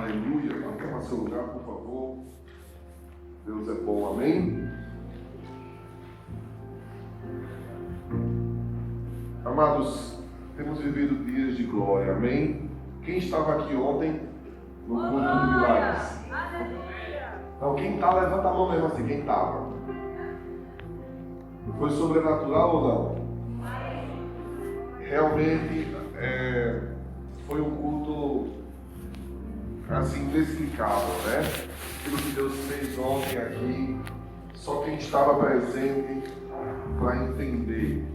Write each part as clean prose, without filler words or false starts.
Aleluia. Acalma seu lugar, por favor. Deus é bom, amém? Amados, temos vivido dias de glória, amém? Quem estava aqui ontem no culto de milagres? Então, quem está, levanta a mão mesmo assim, quem estava. Foi sobrenatural ou não? Realmente foi um culto assim inexplicável, né? Aquilo que Deus fez ontem aqui, só quem estava presente para entender.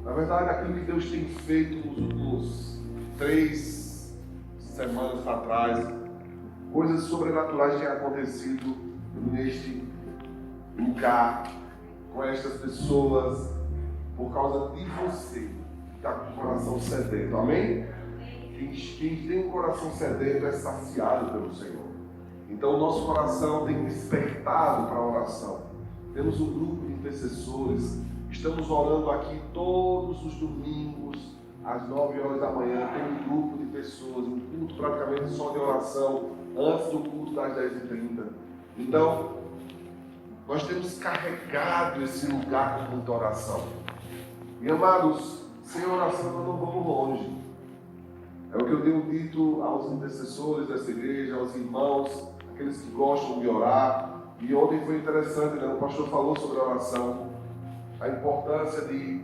Na verdade, aquilo que Deus tem feito nos últimos 3 semanas atrás, coisas sobrenaturais têm acontecido neste lugar, com estas pessoas, por causa de você, que está com o coração sedento, amém? Quem tem um coração sedento é saciado pelo Senhor. Então o nosso coração tem despertado para a oração. Temos um grupo de intercessores, estamos orando aqui todos os domingos, às 9 horas da manhã, tem um grupo de pessoas, um culto praticamente só de oração, antes do culto das 10h30. Então, nós temos carregado esse lugar com muita oração. E amados, sem oração nós não vamos longe. É o que eu tenho dito aos intercessores dessa igreja, aos irmãos, aqueles que gostam de orar. E ontem foi interessante, né? O pastor falou sobre a oração, a importância de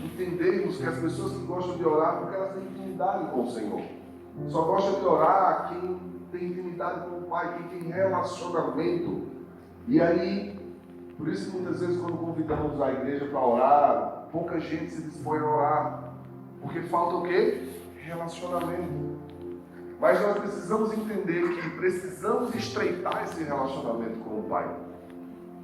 entendermos que as pessoas que gostam de orar, porque elas têm intimidade com o Senhor. Só gosta de orar quem tem intimidade com o Pai, quem tem relacionamento. E aí, por isso que muitas vezes quando convidamos a igreja para orar, pouca gente se dispõe a orar. Porque falta o quê? Relacionamento. Mas nós precisamos entender que precisamos estreitar esse relacionamento com o Pai,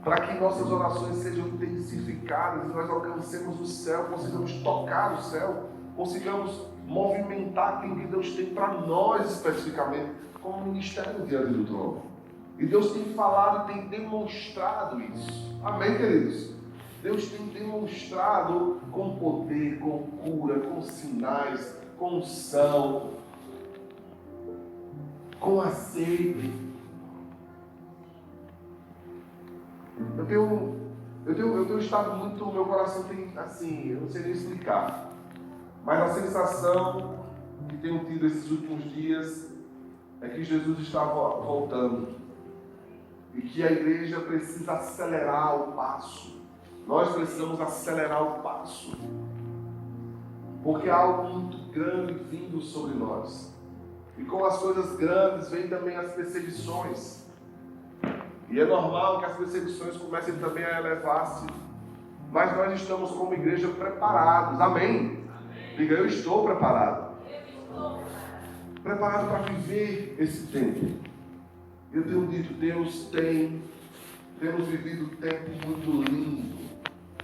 para que nossas orações sejam intensificadas e nós alcancemos o céu, consigamos tocar o céu, consigamos movimentar aquilo que Deus tem para nós especificamente, como ministério diante do trono. E Deus tem falado e tem demonstrado isso. Amém, queridos? Deus tem demonstrado com poder, com cura, com sinais, com unção, com azeite. Eu tenho estado muito, meu coração tem assim, eu não sei nem explicar, mas a sensação que tenho tido esses últimos dias é que Jesus está voltando e que a igreja precisa acelerar o passo. Nós precisamos acelerar o passo, porque há algo muito grande vindo sobre nós. E com as coisas grandes vêm também as perseguições. E é normal que as perseguições comecem também a elevar-se. Mas nós estamos como igreja preparados. Amém? Diga, eu estou preparado. Preparado para viver esse tempo. Eu tenho dito, temos vivido um tempo muito lindo.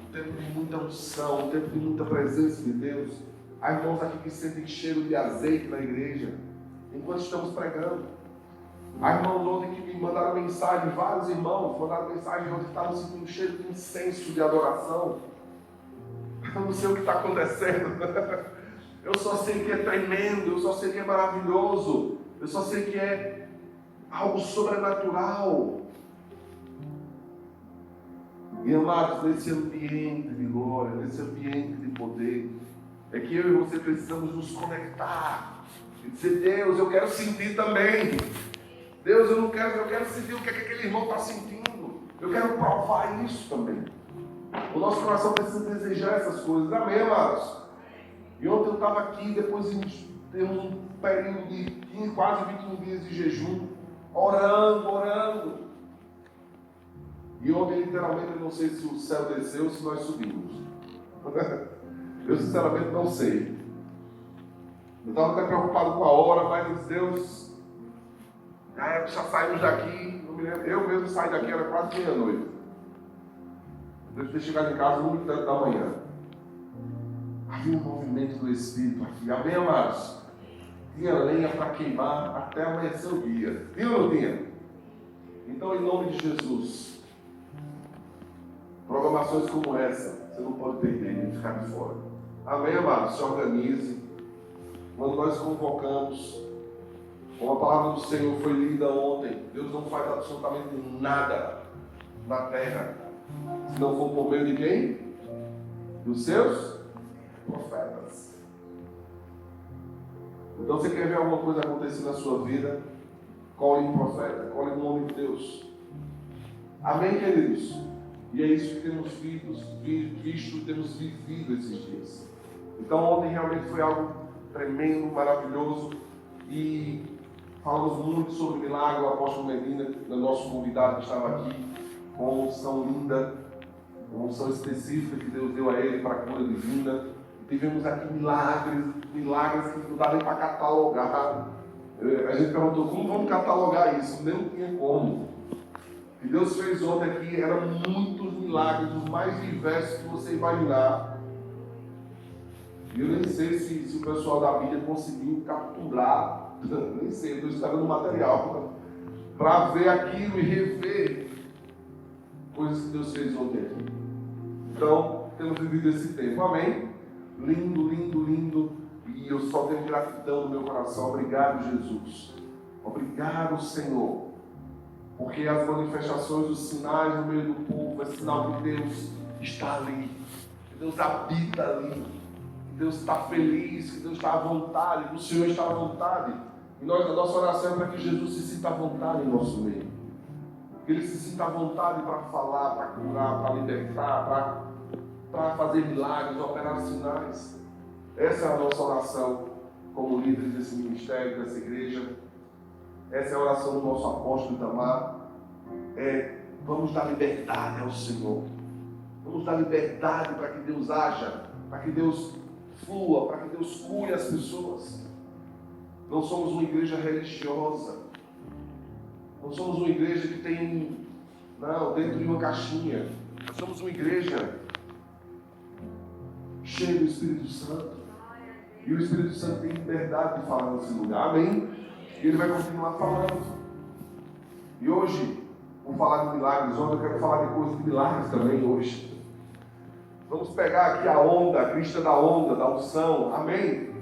Um tempo de muita unção, um tempo de muita presença de Deus. Há irmãos aqui que sentem cheiro de azeite na igreja, enquanto estamos pregando. Há irmãos ontem que me mandaram mensagem, vários irmãos mandaram mensagem ontem que estavam sentindo cheiro de incenso, de adoração. Eu não sei o que está acontecendo. Eu só sei que é tremendo, eu só sei que é maravilhoso, eu só sei que é algo sobrenatural. E amados, nesse ambiente de glória, nesse ambiente de poder, é que eu e você precisamos nos conectar e dizer, Deus, eu quero sentir também. Deus, eu quero sentir o que aquele irmão está sentindo. Eu quero provar isso também. O nosso coração precisa desejar essas coisas. Amém, amados? E ontem eu estava aqui, depois de um período de quase 21 dias de jejum, orando. E ontem, literalmente, eu não sei se o céu desceu ou se nós subimos. Eu, sinceramente, não sei. Eu estava até preocupado com a hora, mas Deus... já saímos daqui, não me lembro, eu mesmo saí daqui, era quase meia-noite. Deus ter chegado em casa 1h da manhã. Havia um movimento do Espírito aqui. Amém, amados? Tinha lenha para queimar até amanhecer o dia. Tinha ou não tinha? Então, em nome de Jesus, programações como essa, você não pode perder nem ficar de fora. Amém, amados? Se organize. Quando nós convocamos Como a palavra do Senhor foi lida ontem, Deus não faz absolutamente nada na terra se não for por meio de quem? Dos seus profetas. Então, você quer ver alguma coisa acontecer na sua vida? Colhe um profeta, colhe um homem de Deus. Amém, queridos? E é isso que temos visto, temos vivido esses dias. Então, ontem realmente foi algo tremendo, maravilhoso. E falamos muito sobre o milagre. O apóstolo Medina, nosso convidado que estava aqui, com uma unção linda, uma unção específica que Deus deu a ele para a cura divina. Tivemos aqui milagres que não dá nem para catalogar. A gente perguntou, como vamos catalogar isso? Nem tinha como. O que Deus fez ontem aqui eram muitos milagres, os mais diversos que você imaginar. E eu nem sei se o pessoal da Bíblia conseguiu capturar, nem sei, eu estou escrevendo material para ver aquilo e rever coisas que Deus fez ontem aqui. Então, temos vivido esse tempo. Amém? Lindo, lindo, lindo. E eu só tenho gratidão no meu coração. Obrigado, Jesus. Obrigado, Senhor. Porque as manifestações, os sinais no meio do povo é sinal que Deus está ali. Que Deus habita ali. Que Deus está feliz. Que Deus está à vontade. Que o Senhor está à vontade. E a nossa oração é para que Jesus se sinta à vontade em nosso meio. Que Ele se sinta à vontade para falar, para curar, para libertar, para fazer milagres, operar sinais. Essa é a nossa oração como líderes desse ministério, dessa igreja. Essa é a oração do nosso apóstolo Itamar. Vamos dar liberdade ao Senhor. Vamos dar liberdade para que Deus haja, para que Deus flua, para que Deus cure as pessoas. Não somos uma igreja religiosa. Não somos uma igreja que tem, dentro de uma caixinha. Nós somos uma igreja cheia do Espírito Santo. E o Espírito Santo tem liberdade de falar nesse lugar. Amém? E Ele vai continuar falando. E hoje, vou falar de milagres. Hoje eu quero falar de coisas de milagres também hoje. Vamos pegar aqui a onda, a crista da onda, da unção. Amém?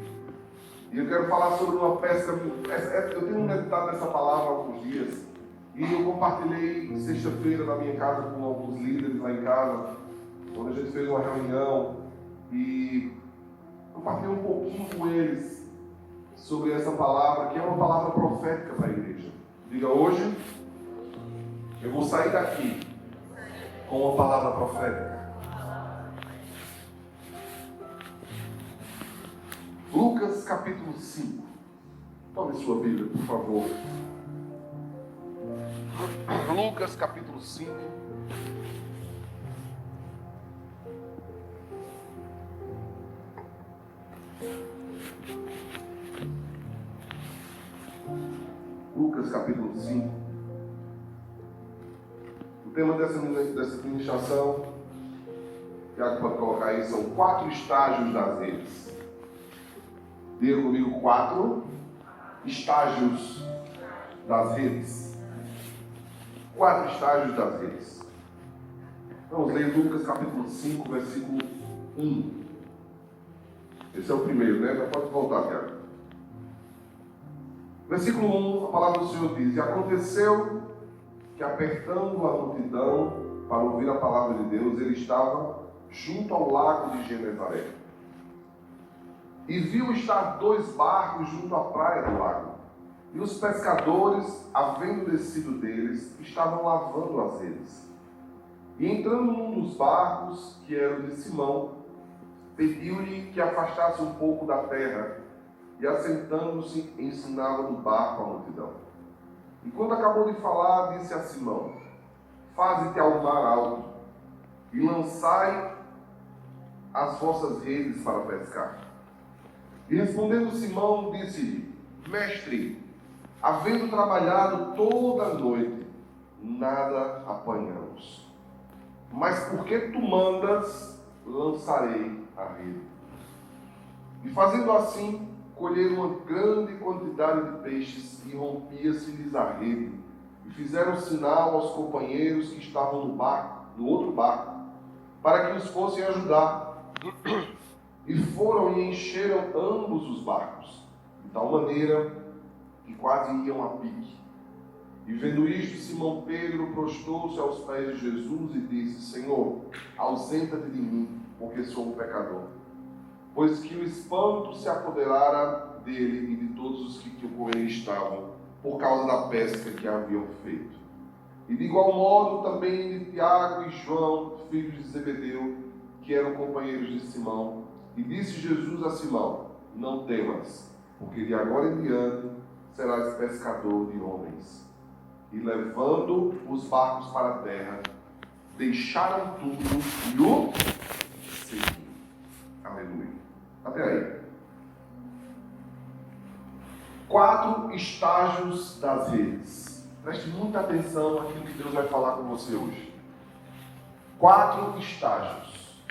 E eu quero falar sobre uma peça. Eu tenho meditado nessa palavra há alguns dias. E eu compartilhei sexta-feira na minha casa com alguns líderes lá em casa, onde a gente fez uma reunião e compartilhei um pouquinho com eles sobre essa palavra, que é uma palavra profética para a igreja. Diga, hoje eu vou sair daqui com uma palavra profética. Lucas capítulo 5. Tome sua Bíblia, por favor. Lucas capítulo 5. Lucas capítulo 5. O tema dessa ministração, Tiago pode colocar aí, são 4 estágios das redes. Diga comigo, 4 estágios das redes. 4 estágios das redes. Vamos ler Lucas capítulo 5, versículo 1. Esse é o primeiro, né? Já pode voltar, Tiago. Versículo 1, a palavra do Senhor diz: E aconteceu que, apertando a multidão para ouvir a palavra de Deus, ele estava junto ao lago de Genezaré. E viu estar 2 barcos junto à praia do lago. E os pescadores, havendo descido deles, estavam lavando as redes. E entrando num dos barcos, que era o de Simão, pediu-lhe que afastasse um pouco da terra, e assentando-se, ensinava no barco a multidão. E quando acabou de falar, disse a Simão: Faze-te ao mar alto, e lançai as vossas redes para pescar. E respondendo Simão, disse-lhe: Mestre, havendo trabalhado toda a noite, nada apanhamos. Mas porque tu mandas, lançarei a rede. E fazendo assim, colheram uma grande quantidade de peixes, e rompia-se-lhes a rede. E fizeram sinal aos companheiros que estavam no outro barco, para que os fossem ajudar. E foram e encheram ambos os barcos, de tal maneira que quase iam a pique. E vendo isto, Simão Pedro prostrou-se aos pés de Jesus e disse: Senhor, ausenta-te de mim, porque sou um pecador. Pois que o espanto se apoderara dele e de todos os que com ele estavam, por causa da pesca que haviam feito. E de igual modo também de Tiago e João, filhos de Zebedeu, que eram companheiros de Simão. E disse Jesus a Simão: não temas, porque de agora em diante serás pescador de homens. E levando os barcos para a terra, deixaram tudo e o seguiram. Aleluia. Até aí. 4 estágios das redes. Preste muita atenção naquilo que Deus vai falar com você hoje. 4 estágios.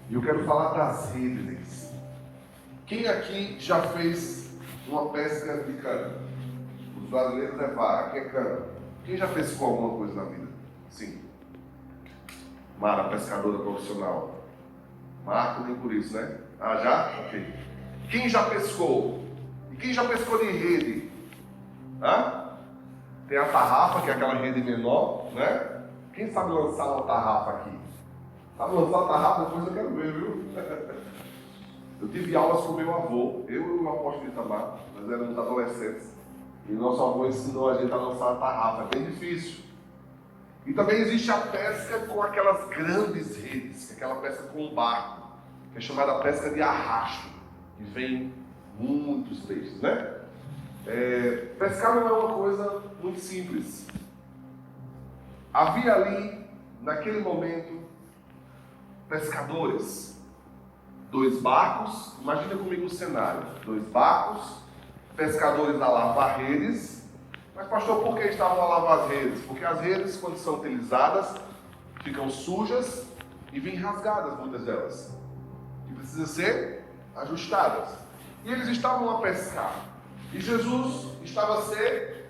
E eu quero falar das redes. Quem aqui já fez uma pesca de cana? Os brasileiros é vara, aqui é cana. Quem já pescou alguma coisa na vida? Sim. Mara, pescadora profissional. Marco nem por isso, né? Ah, já? Ok. Quem já pescou? E quem já pescou de rede? Hã? Tem a tarrafa, que é aquela rede menor, né? Quem sabe lançar uma tarrafa aqui? Sabe lançar uma tarrafa? Depois eu quero ver, viu? Eu tive aulas com meu avô, eu e o apóstolo Itamar, nós éramos adolescentes. E nosso avô ensinou a gente a lançar a tarrafa, é bem difícil. E também existe a pesca com aquelas grandes redes, que é aquela pesca com barco, que é chamada pesca de arrasto, que vem muitos peixes, né? Pescar não é uma coisa muito simples. Havia ali, naquele momento, pescadores. 2 barcos, imagina comigo o cenário. 2 barcos, pescadores a lavar redes. Mas pastor, por que estavam a lavar as redes? Porque as redes, quando são utilizadas, ficam sujas e vêm rasgadas, muitas delas. E precisam ser ajustadas. E eles estavam a pescar. E Jesus estava a ser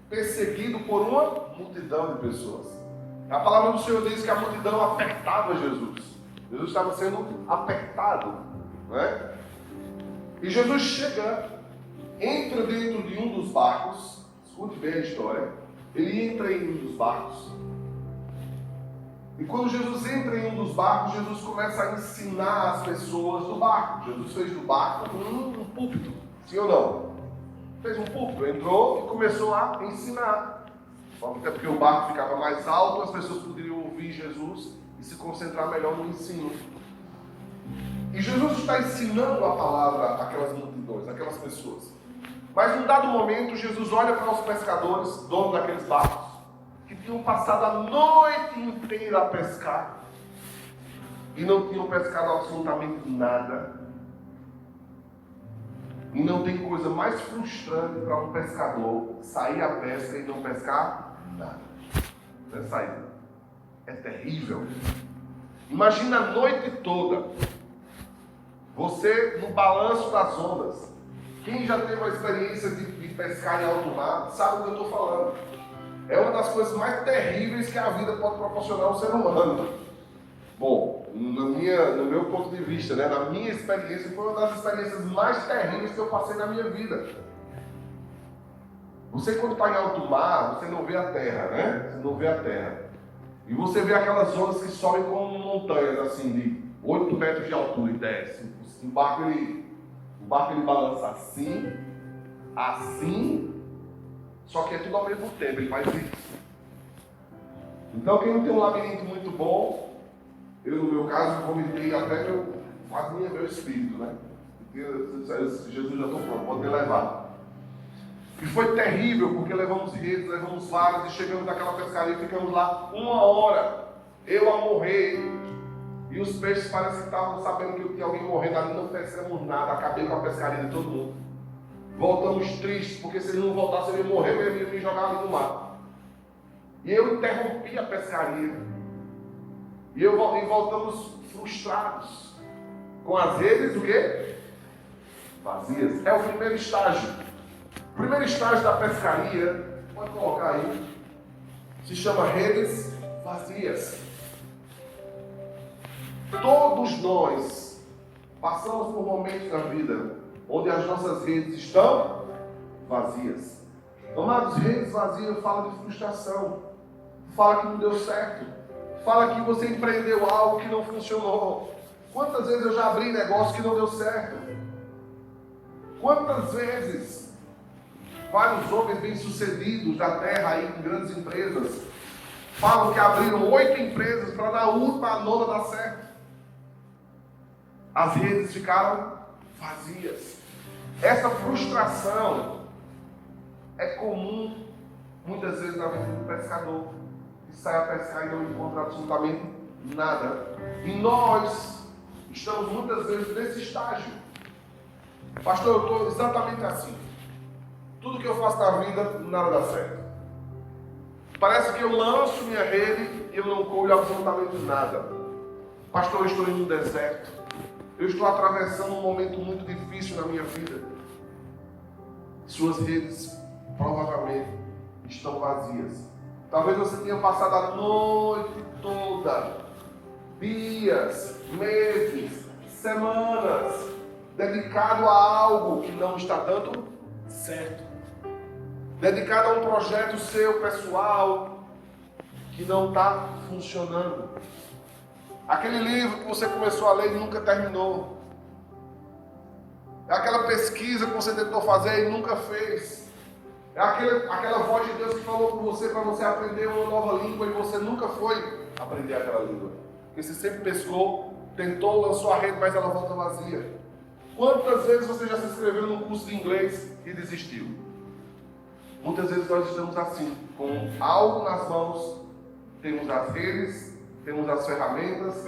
perseguido por uma multidão de pessoas. A palavra do Senhor diz que a multidão apertava Jesus. Jesus estava sendo apertado, né? E Jesus chega, entra dentro de um dos barcos. Escute bem a história. Ele entra em um dos barcos. E quando Jesus entra em um dos barcos, Jesus começa a ensinar as pessoas do barco. Jesus fez do barco um púlpito. Sim ou não? Fez um púlpito, entrou e começou a ensinar. Até porque o barco ficava mais alto, as pessoas poderiam ouvir Jesus e se concentrar melhor no ensino. E Jesus está ensinando a palavra àquelas multidões, àquelas pessoas. Mas num dado momento, Jesus olha para os pescadores, donos daqueles barcos, que tinham passado a noite inteira a pescar e não tinham pescado absolutamente nada. E não tem coisa mais frustrante para um pescador sair à pesca e não pescar nada. Não é sair. É terrível. Imagina a noite toda, você no balanço das ondas. Quem já teve a experiência de pescar em alto mar, sabe o que eu estou falando. É uma das coisas mais terríveis que a vida pode proporcionar ao ser humano. Bom, no meu ponto de vista, né, na minha experiência, foi uma das experiências mais terríveis que eu passei na minha vida. Você, quando está em alto mar, você não vê a terra, né? Você não vê a terra. E você vê aquelas ondas que sobem como montanhas, assim, de 8 metros de altura e desce. O barco ele balança assim, assim, só que é tudo ao mesmo tempo, ele faz isso. Então, quem não tem um labirinto muito bom, eu, no meu caso, vomitei até quase meu espírito, né? Jesus já estou pronto, pode me levar. E foi terrível, porque levamos redes, levamos varas e chegamos naquela pescaria e ficamos lá 1 hora, eu a morrer. E os peixes parecem que estavam sabendo que tinha alguém morrendo ali, não pescamos nada, acabei com a pescaria de todo mundo. Voltamos tristes, porque se ele não voltasse, ele ia morrer, ele ia me jogar ali no mar. E eu interrompi a pescaria. E voltamos frustrados. Com as redes, o quê? Vazias. É o primeiro estágio. O primeiro estágio da pescaria, pode colocar aí, se chama redes vazias. Todos nós passamos por momentos na vida onde as nossas redes estão vazias. Amados, redes vazias fala de frustração, fala que não deu certo, fala que você empreendeu algo que não funcionou. Quantas vezes eu já abri negócio que não deu certo? Quantas vezes vários homens bem-sucedidos da terra aí, em grandes empresas, falam que abriram 8 empresas para na última, a nona dar certo. As redes ficaram vazias. Essa frustração é comum muitas vezes na vida do pescador, que sai a pescar e não encontra absolutamente nada. E nós estamos muitas vezes nesse estágio. Pastor, eu estou exatamente assim. Tudo que eu faço na vida, nada dá certo. Parece que eu lanço minha rede e eu não colho absolutamente nada. Pastor, eu estou em um deserto. Eu estou atravessando um momento muito difícil na minha vida. Suas redes provavelmente estão vazias. Talvez você tenha passado a noite toda, dias, meses, semanas, dedicado a algo que não está dando certo. Dedicado a um projeto seu, pessoal, que não está funcionando. Aquele livro que você começou a ler e nunca terminou. É aquela pesquisa que você tentou fazer e nunca fez. É aquela voz de Deus que falou com você para você aprender uma nova língua e você nunca foi aprender aquela língua. Porque você sempre pescou, tentou, lançou a rede, mas ela volta vazia. Quantas vezes você já se inscreveu num curso de inglês e desistiu? Muitas vezes nós estamos assim, com algo nas mãos, temos as redes, temos as ferramentas,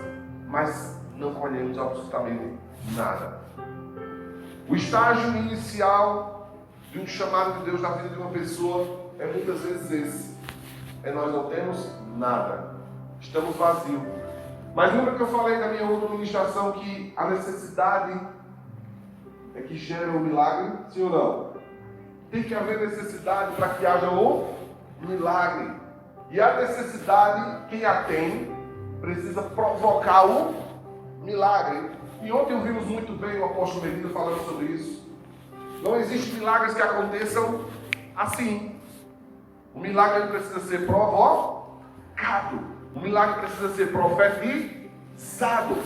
mas não colhemos absolutamente nada. O estágio inicial de um chamado de Deus na vida de uma pessoa é muitas vezes esse. Nós não temos nada. Estamos vazios. Mas lembra que eu falei na minha outra ministração que a necessidade é que gera o milagre? Sim ou não? Tem que haver necessidade para que haja o milagre. E a necessidade, quem a tem, precisa provocar o milagre. E ontem ouvimos muito bem o apóstolo Medina falando sobre isso. Não existem milagres que aconteçam assim. O milagre precisa ser provocado. O milagre precisa ser profetizado.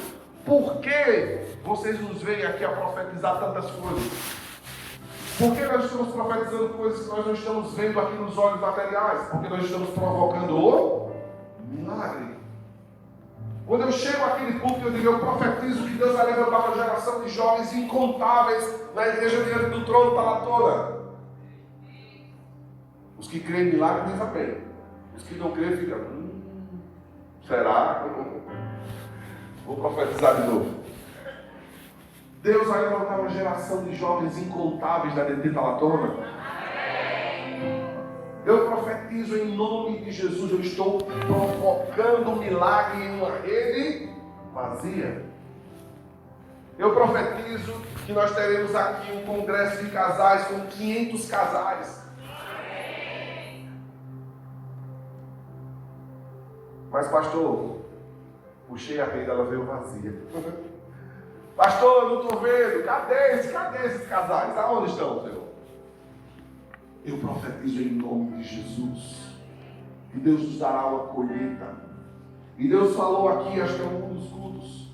Por que vocês nos veem aqui a profetizar tantas coisas? Por que nós estamos profetizando coisas que nós não estamos vendo aqui nos olhos materiais? Porque nós estamos provocando o milagre. Quando eu chego aqui de culto, eu digo, eu profetizo que Deus vai levantar uma geração de jovens incontáveis na igreja diante do trono para lá toda. Os que creem em milagre dizem amém. Os que não creem ficam, será? Vou profetizar de novo. Deus vai levantar uma geração de jovens incontáveis da DT Talatona. Eu profetizo em nome de Jesus, eu estou provocando um milagre em uma rede vazia. Eu profetizo que nós teremos aqui um congresso de casais com 500 casais. Mas pastor, puxei a rede, ela veio vazia. Pastor, eu não estou vendo. Cadê esses casais? Aonde estão, Senhor? Eu profetizo em nome de Jesus que Deus nos dará uma colheita. E Deus falou aqui, acho que é um dos cultos,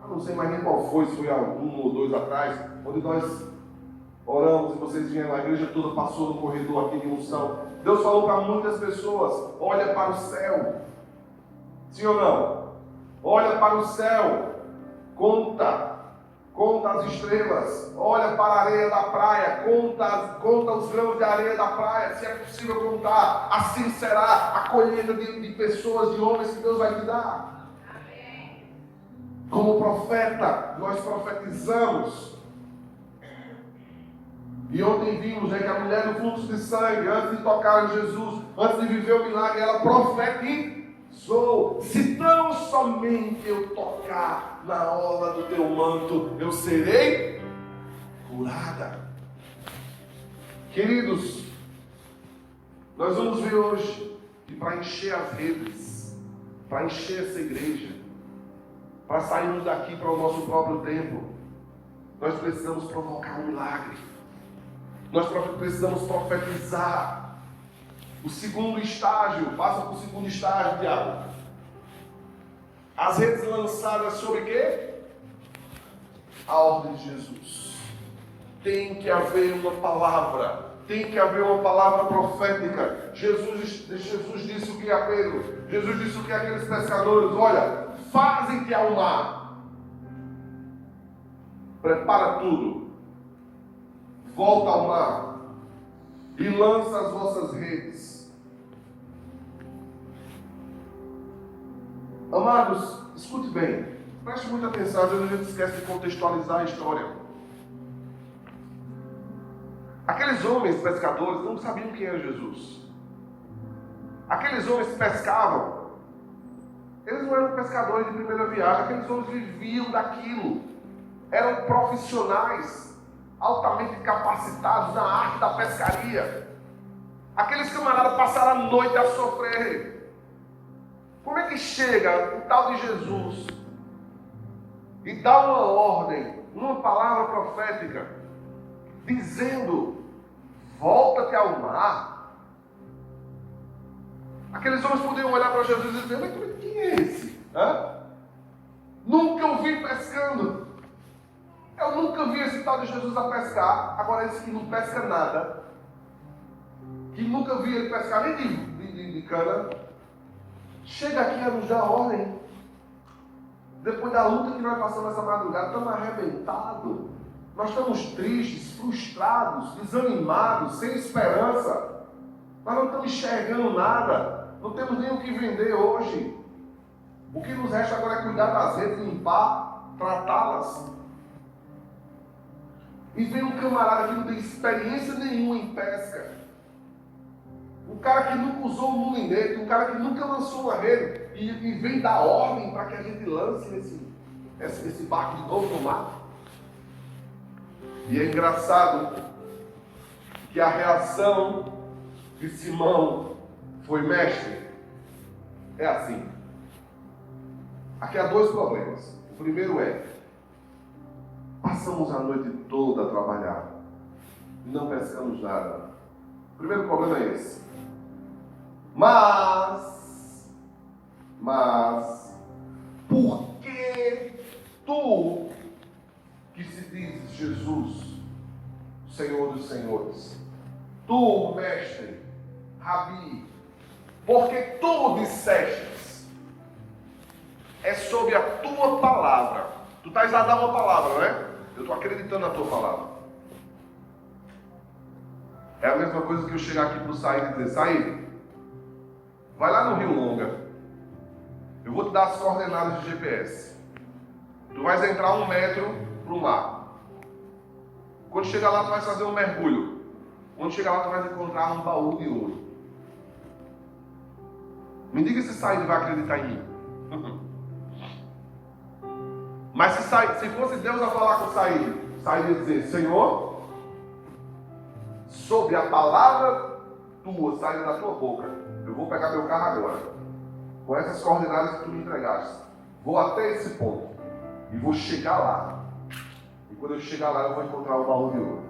eu não sei mais nem qual foi, se foi há 1 ou 2 atrás, onde nós oramos e vocês vieram, a igreja toda passou no corredor aqui de unção. Deus falou para muitas pessoas, olha para o céu. Sim ou não? Olha para o céu, conta as estrelas, olha para a areia da praia, conta os grãos de areia da praia, se é possível contar, assim será a colheita de pessoas, de homens que Deus vai te dar. Amém. Como profeta, nós profetizamos. E ontem vimos que a mulher do fluxo de sangue, antes de tocar em Jesus, antes de viver o milagre, ela profetizou. Se tão somente eu tocar na orla do teu manto, eu serei curada. Queridos, nós vamos ver hoje que para encher as redes, para encher essa igreja, para sairmos daqui para o nosso próprio templo, nós precisamos provocar um milagre. Nós precisamos profetizar. O segundo estágio, passa para o segundo estágio, Tiago. As redes lançadas sobre quê? A ordem de Jesus. Tem que haver uma palavra. Tem que haver uma palavra profética. Jesus disse o que a Pedro? Jesus disse o que aqueles pescadores? Olha, fazem-te ao mar. Prepara tudo. Volta ao mar. E lança as vossas redes. Amados, escute bem. Preste muita atenção. Às vezes a gente esquece de contextualizar a história. Aqueles homens pescadores não sabiam quem era Jesus. Aqueles homens que pescavam, eles não eram pescadores de primeira viagem. Aqueles homens viviam daquilo. Eram profissionais altamente capacitados na arte da pescaria. Aqueles camaradas passaram a noite a sofrer. Como é que chega o tal de Jesus e dá uma ordem, uma palavra profética, dizendo: volta-te ao mar? Aqueles homens podiam olhar para Jesus e dizer: mas quem é esse? Nunca o vi pescando. Eu nunca vi esse tal de Jesus a pescar. Agora esse que não pesca nada, que nunca vi ele pescar nem de cana, chega aqui a nos dar ordem. Depois da luta que nós passamos essa madrugada, estamos arrebentados. Nós estamos tristes, frustrados, desanimados, sem esperança. Nós não estamos enxergando nada. Não temos nem o que vender hoje. O que nos resta agora é cuidar das redes, limpar, tratá-las. E vem um camarada que não tem experiência nenhuma em pesca. Um cara que nunca usou um mulinete, um cara que nunca lançou uma rede. E vem dar ordem para que a gente lance esse barco de novo no mar. E é engraçado que a reação de Simão foi: mestre, é assim. Aqui há dois problemas. O primeiro é: passamos a noite toda a trabalhar e não pescamos nada. O primeiro problema é esse. Mas, por que tu, que se diz Jesus, Senhor dos Senhores, tu, mestre, Rabi, porque tu dissestes, é sobre a tua palavra. Tu estás a dar uma palavra, não é? Eu estou acreditando na tua palavra. É a mesma coisa que eu chegar aqui para o Saíd e dizer: Saíd, vai lá no Rio Longa, eu vou te dar as coordenadas de GPS. Tu vais entrar 1 metro para o mar. Quando chegar lá, tu vais fazer um mergulho. Quando chegar lá, tu vais encontrar um baú de ouro. Me diga se Saíd vai acreditar em mim. Mas se fosse Deus a falar com Saíd, Saíd ia dizer: Senhor, sobre a palavra tua, saindo da tua boca, eu vou pegar meu carro agora, com essas coordenadas que tu me entregaste, vou até esse ponto, e vou chegar lá. E quando eu chegar lá, eu vou encontrar o baú de ouro.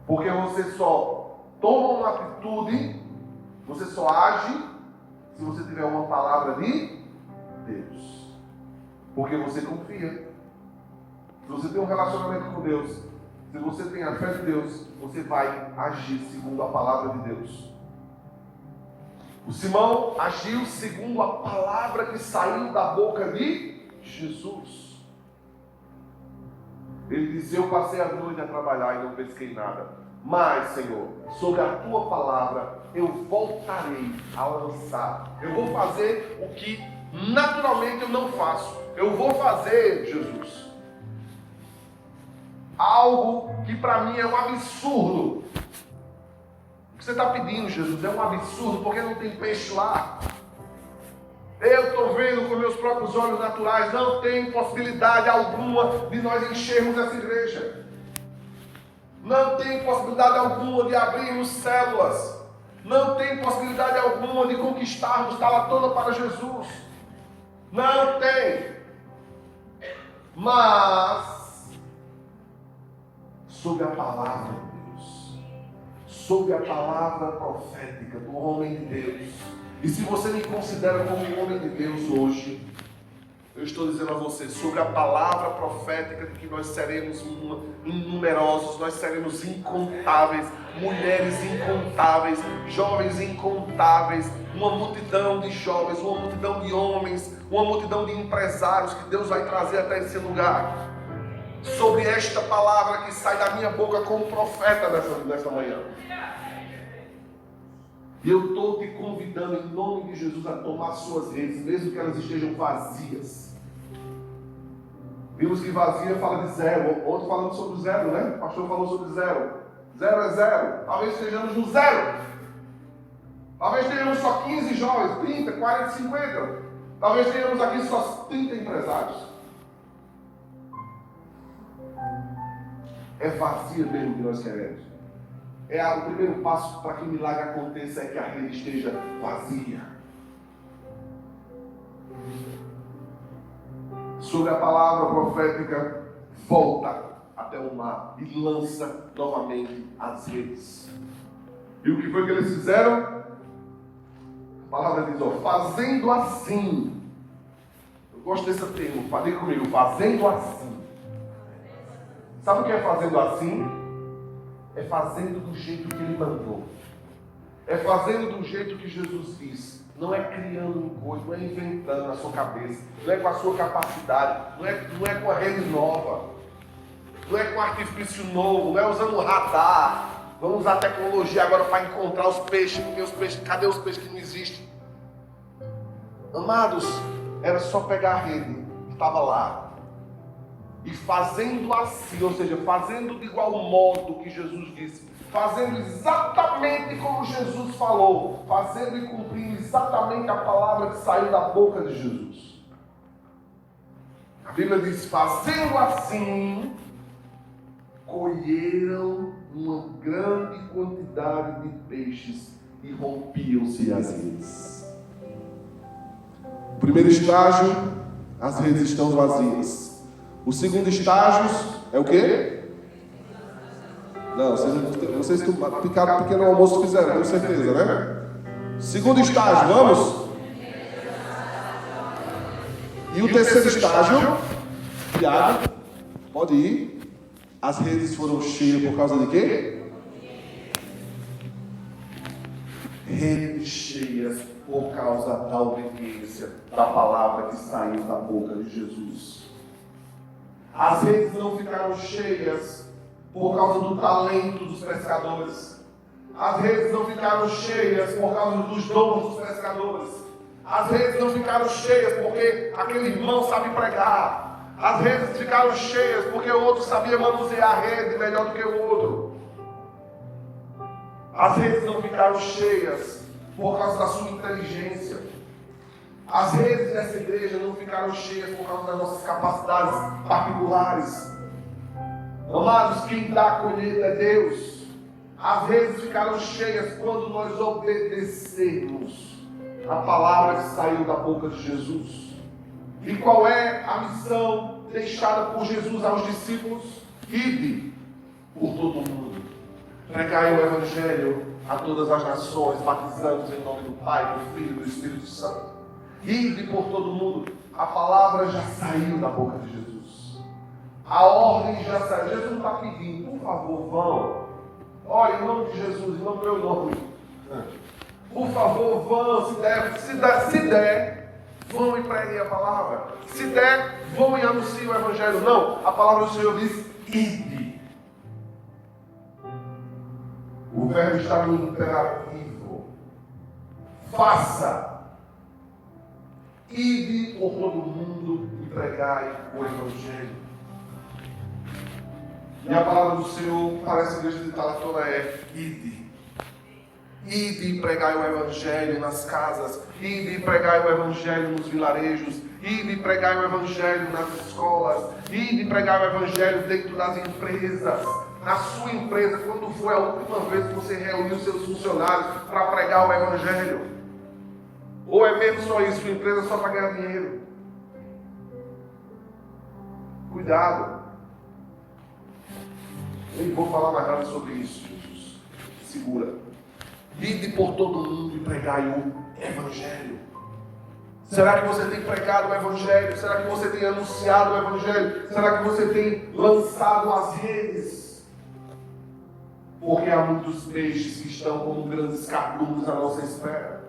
Porque você só toma uma atitude, você só age, se você tiver uma palavra de Deus. Porque você confia. Se você tem um relacionamento com Deus, se você tem a fé de Deus, você vai agir segundo a palavra de Deus. O Simão agiu segundo a palavra que saiu da boca de Jesus. Ele disse: eu passei a noite a trabalhar e não pesquei nada. Mas, Senhor, sobre a tua palavra, eu voltarei a lançar. Eu vou fazer o que naturalmente eu não faço. Eu vou fazer, Jesus, algo que para mim é um absurdo. O que você está pedindo, Jesus, é um absurdo, porque não tem peixe lá. Eu estou vendo com meus próprios olhos naturais, não tem possibilidade alguma de nós enchermos essa igreja. Não tem possibilidade alguma de abrirmos células. Não tem possibilidade alguma de conquistarmos Tala toda para Jesus. Não tem. Mas sobre a palavra de Deus, sobre a palavra profética do homem de Deus. E se você me considera como um homem de Deus hoje, eu estou dizendo a você sobre a palavra profética de que nós seremos numerosos, nós seremos incontáveis, mulheres incontáveis, jovens incontáveis, uma multidão de jovens, uma multidão de homens, uma multidão de empresários que Deus vai trazer até esse lugar. Sobre esta palavra que sai da minha boca como profeta nessa manhã. E eu estou te convidando em nome de Jesus a tomar suas redes, mesmo que elas estejam vazias. Vimos que vazia fala de zero. Ontem falando sobre zero, né? O pastor falou sobre zero. Zero é zero. Talvez estejamos no zero. Talvez tenhamos só 15 jovens, 30, 40, 50. Talvez tenhamos aqui só 30 empresários. É vazia mesmo que nós queremos. O primeiro passo para que o milagre aconteça é que a rede esteja vazia. Sobre a palavra profética, volta até o mar e lança novamente as redes. E o que foi que eles fizeram? A palavra diz, fazendo assim. Eu gosto desse termo, fale comigo, fazendo assim. Sabe o que é fazendo assim? É fazendo do jeito que Ele mandou. É fazendo do jeito que Jesus disse. Não é criando coisa, não é inventando na sua cabeça. Não é com a sua capacidade. Não é com a rede nova. Não é com artifício novo. Não é usando radar. Vamos usar tecnologia agora para encontrar os peixes. Porque os peixes, cadê os peixes que não existem? Amados, era só pegar a rede que estava lá. E fazendo assim, ou seja, fazendo de igual modo que Jesus disse, fazendo exatamente como Jesus falou, fazendo e cumprindo exatamente a palavra que saiu da boca de Jesus. A Bíblia diz, fazendo assim, colheram uma grande quantidade de peixes e rompiam-se as redes. O primeiro estágio, as redes estão vazias. O segundo estágio é o quê? Não, vocês ficaram pequeno almoço fizeram, tenho certeza, né? Segundo estágio, vamos? E o terceiro estágio, Tiago, pode ir. As redes foram cheias por causa de quê? Redes cheias por causa da obediência da palavra que saiu da boca de Jesus. As redes não ficaram cheias por causa do talento dos pescadores. As redes não ficaram cheias por causa dos dons dos pescadores. As redes não ficaram cheias porque aquele irmão sabe pregar. As redes ficaram cheias porque o outro sabia manusear a rede melhor do que o outro. As redes não ficaram cheias por causa da sua inteligência. As redes dessa igreja não ficaram cheias por causa das nossas capacidades particulares. Amados, quem dá a colheita é Deus. As redes ficaram cheias quando nós obedecermos a palavra que saiu da boca de Jesus. E qual é a missão deixada por Jesus aos discípulos? Ide por todo o mundo. Pregai o Evangelho a todas as nações, batizando-os em nome do Pai, do Filho e do Espírito Santo. Ide por todo mundo. A palavra já saiu da boca de Jesus. A ordem já saiu. Jesus não está pedindo, por favor, vão. Olha, em nome de Jesus, em nome do meu nome. Por favor, vão, se der, vão e preguem a palavra. Se der, vão e anunciem o Evangelho. Não, a palavra do Senhor diz, ide. O verbo está no imperativo. Faça. Ide por todo mundo e pregai o Evangelho. E a palavra do Senhor, parece que a igreja de Talatona é ide. Ide e pregai o Evangelho nas casas. Ide e pregai o Evangelho nos vilarejos. Ide e pregai o Evangelho nas escolas. Ide e pregai o Evangelho dentro das empresas. Na sua empresa, quando foi a última vez que você reuniu seus funcionários para pregar o Evangelho? Ou é mesmo só isso, sua empresa só para ganhar dinheiro? Cuidado. Ei, vou falar mais nada sobre isso, Jesus. Segura. Ide por todo mundo e pregai o Evangelho. Será que você tem pregado o Evangelho? Será que você tem anunciado o Evangelho? Será que você tem lançado as redes? Porque há muitos peixes que estão como grandes cardumes à nossa espera.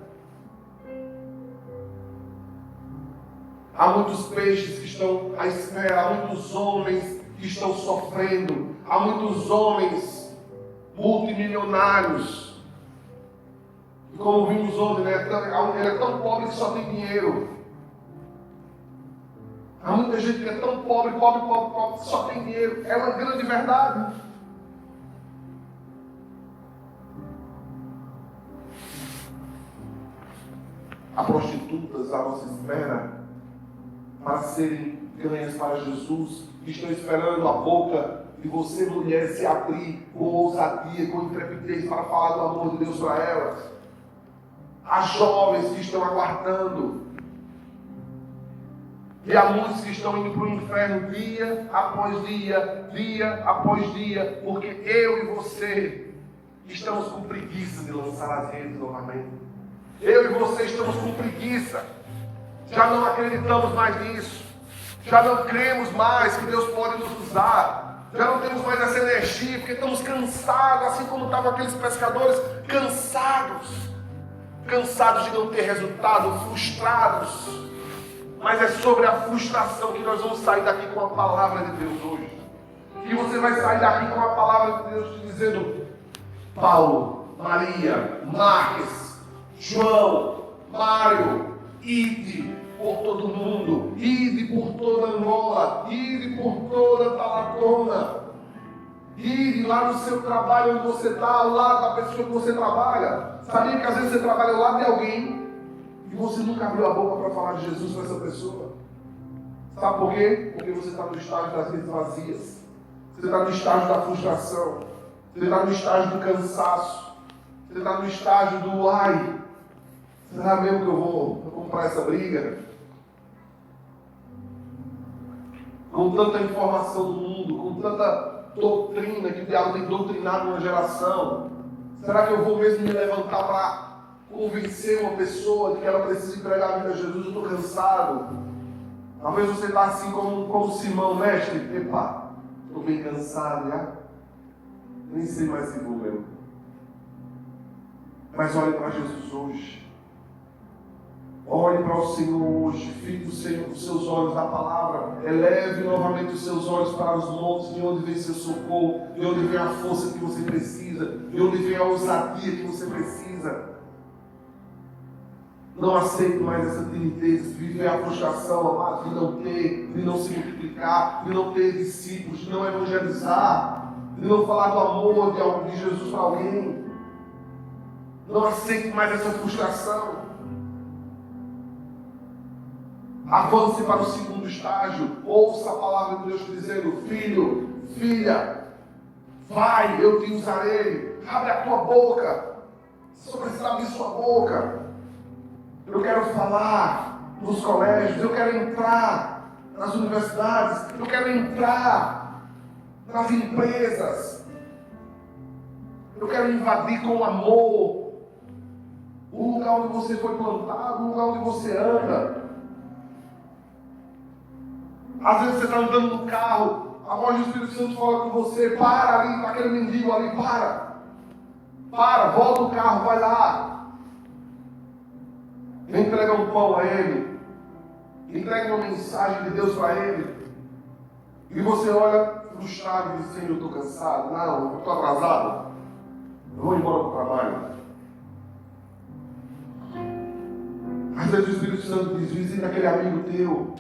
Há muitos peixes que estão à espera. Há muitos homens que estão sofrendo. Há muitos homens multimilionários. E como vimos ontem, né? Ele é tão pobre que só tem dinheiro. Há muita gente que é tão pobre, que só tem dinheiro. É uma grande verdade. Há prostitutas à nossa espera para serem ganhas para Jesus. Estão esperando a boca de você, mulher, se abrir com ousadia, com intrepidez para falar do amor de Deus para elas. Há jovens que estão aguardando. E há muitos que estão indo para o inferno dia após dia, dia após dia, porque eu e você estamos com preguiça de lançar as redes novamente. Eu e você estamos com preguiça. Já não acreditamos mais nisso. Já não cremos mais que Deus pode nos usar. Já não temos mais essa energia, porque estamos cansados, assim como estavam aqueles pescadores, cansados de não ter resultado, frustrados. Mas é sobre a frustração que nós vamos sair daqui com a palavra de Deus hoje. E você vai sair daqui com a palavra de Deus te dizendo: Paulo, Maria, Marques, João, Mário, ide por todo mundo, ide por toda Angola, ide por toda Talatona, ide lá no seu trabalho onde você está, ao lado da pessoa que você trabalha. Sabia que às vezes você trabalha ao lado de alguém e você nunca abriu a boca para falar de Jesus para essa pessoa? Sabe por quê? Porque você está no estágio das redes vazias. Você está no estágio da frustração. Você está no estágio do cansaço. Você está no estágio do ai, será mesmo que eu vou comprar essa briga? Com tanta informação do mundo, com tanta doutrina que o diabo tem doutrinado uma geração, será que eu vou mesmo me levantar para convencer uma pessoa de que ela precisa entregar a vida a Jesus? Eu estou cansado. Talvez você está assim como Simão, mestre. Epa, estou bem cansado já. Nem sei mais se vou mesmo. Mas olhe para Jesus hoje. Olhe para o Senhor hoje. Fique os seus olhos na palavra. Eleve novamente os seus olhos para os montes, de onde vem seu socorro, de onde vem a força que você precisa, de onde vem a ousadia que você precisa. Não aceito mais essa timidez, viver a frustração, amado, de não ter, de não se multiplicar, de não ter discípulos, de não evangelizar, de não falar do amor de Jesus para alguém. Não aceito mais essa frustração. Avance para o segundo estágio. Ouça a palavra de Deus dizendo: filho, filha, vai, eu te usarei. Abre a tua boca. Você só precisa abrir sua boca. Eu quero falar nos colégios, eu quero entrar nas universidades, eu quero entrar nas empresas. Eu quero invadir com amor o lugar onde você foi plantado, o lugar onde você anda. Às vezes você está andando no carro, a voz do Espírito Santo fala com você: para ali, está aquele mendigo ali, para, volta o carro, vai lá. Entrega um pão a ele, entrega uma mensagem de Deus para ele. E você olha frustrado e diz: Senhor, eu estou cansado, não, eu estou atrasado, eu vou embora para o trabalho. Às vezes o Espírito Santo diz: visita aquele amigo teu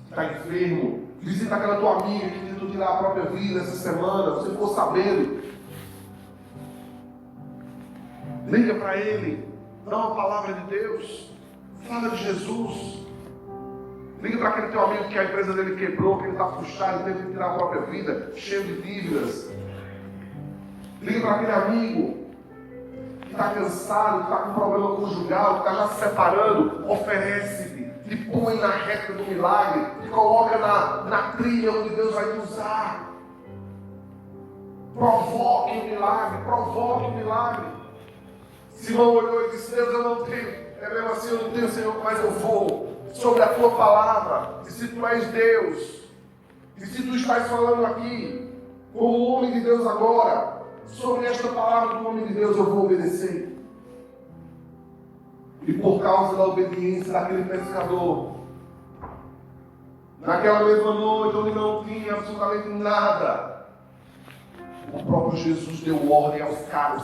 que está enfermo, visita aquela tua amiga que tentou tirar a própria vida essa semana, você ficou sabendo. Liga para ele. Dá uma palavra de Deus. Fala de Jesus. Liga para aquele teu amigo que a empresa dele quebrou, que ele está frustrado, ele teve que tirar a própria vida, cheio de dívidas. Liga para aquele amigo que está cansado, que está com problema conjugal, que está já se separando. Oferece-te, te põe na reta do milagre, te coloca na trilha onde Deus vai te usar. Provoque o milagre, provoque o milagre. Simão olhou e disse: Deus, eu não tenho, é mesmo assim, eu não tenho, Senhor, mas eu vou sobre a tua palavra. E se tu és Deus, e se tu estás falando aqui, como homem de Deus agora, sobre esta palavra do homem de Deus, eu vou obedecer. E por causa da obediência daquele pescador, naquela mesma noite, onde não tinha absolutamente nada, o próprio Jesus deu ordem aos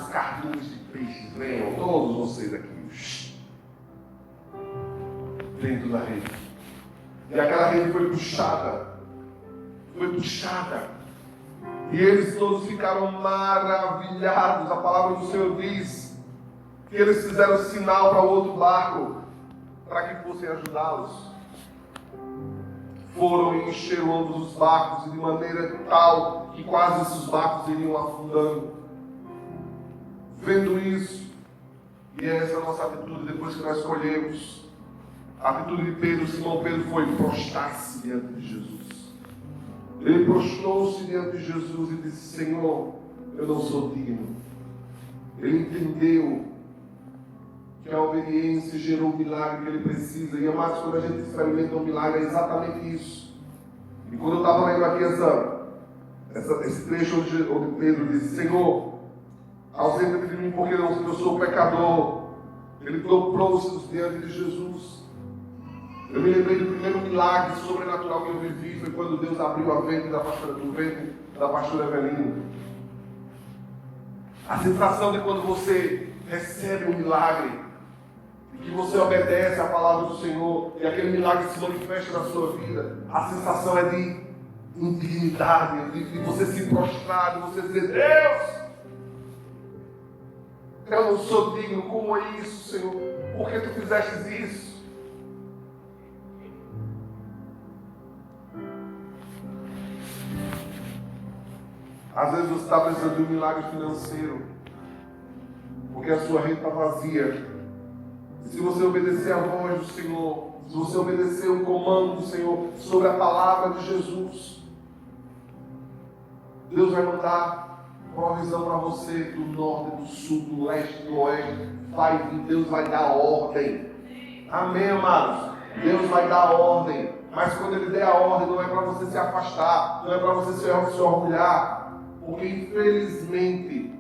cardumes de peixes. Venham todos vocês aqui, dentro da rede. E aquela rede foi puxada. E eles todos ficaram maravilhados. A palavra do Senhor diz que eles fizeram sinal para o outro barco, para que fossem ajudá-los. Foram e encheram ambos os barcos, e de maneira tal que quase esses barcos iriam afundando. Vendo isso, e essa é a nossa atitude depois que nós escolhemos, a atitude de Pedro, Simão Pedro, foi prostrar-se diante de Jesus. Ele prostrou-se diante de Jesus e disse: Senhor, eu não sou digno. Ele entendeu que a obediência gerou o milagre que ele precisa. E amados, quando a gente experimenta um milagre, é exatamente isso. E quando eu estava lendo aqui esse trecho onde Pedro disse: Senhor, ausenta-te de mim, porque eu sou pecador. Ele dobrou-se diante de Jesus. Eu me lembrei do primeiro milagre sobrenatural que eu vivi, foi quando Deus abriu a ventre da pastora Evelina. A sensação de quando você recebe um milagre, e que você obedece à palavra do Senhor, e aquele milagre se manifesta na sua vida, a sensação é de indignidade, de você se prostrar, de você dizer: Deus, eu não sou digno, como é isso, Senhor? Por que tu fizeste isso? Às vezes você está precisando de um milagre financeiro, porque a sua rede está vazia. E se você obedecer a voz do Senhor, se você obedecer o comando do Senhor sobre a palavra de Jesus, Deus vai mandar provisão para você do norte, do sul, do leste, do oeste. Deus vai dar ordem. Amém, amados? Deus vai dar ordem. Mas quando Ele der a ordem, não é para você se afastar, não é para você se orgulhar. Porque infelizmente,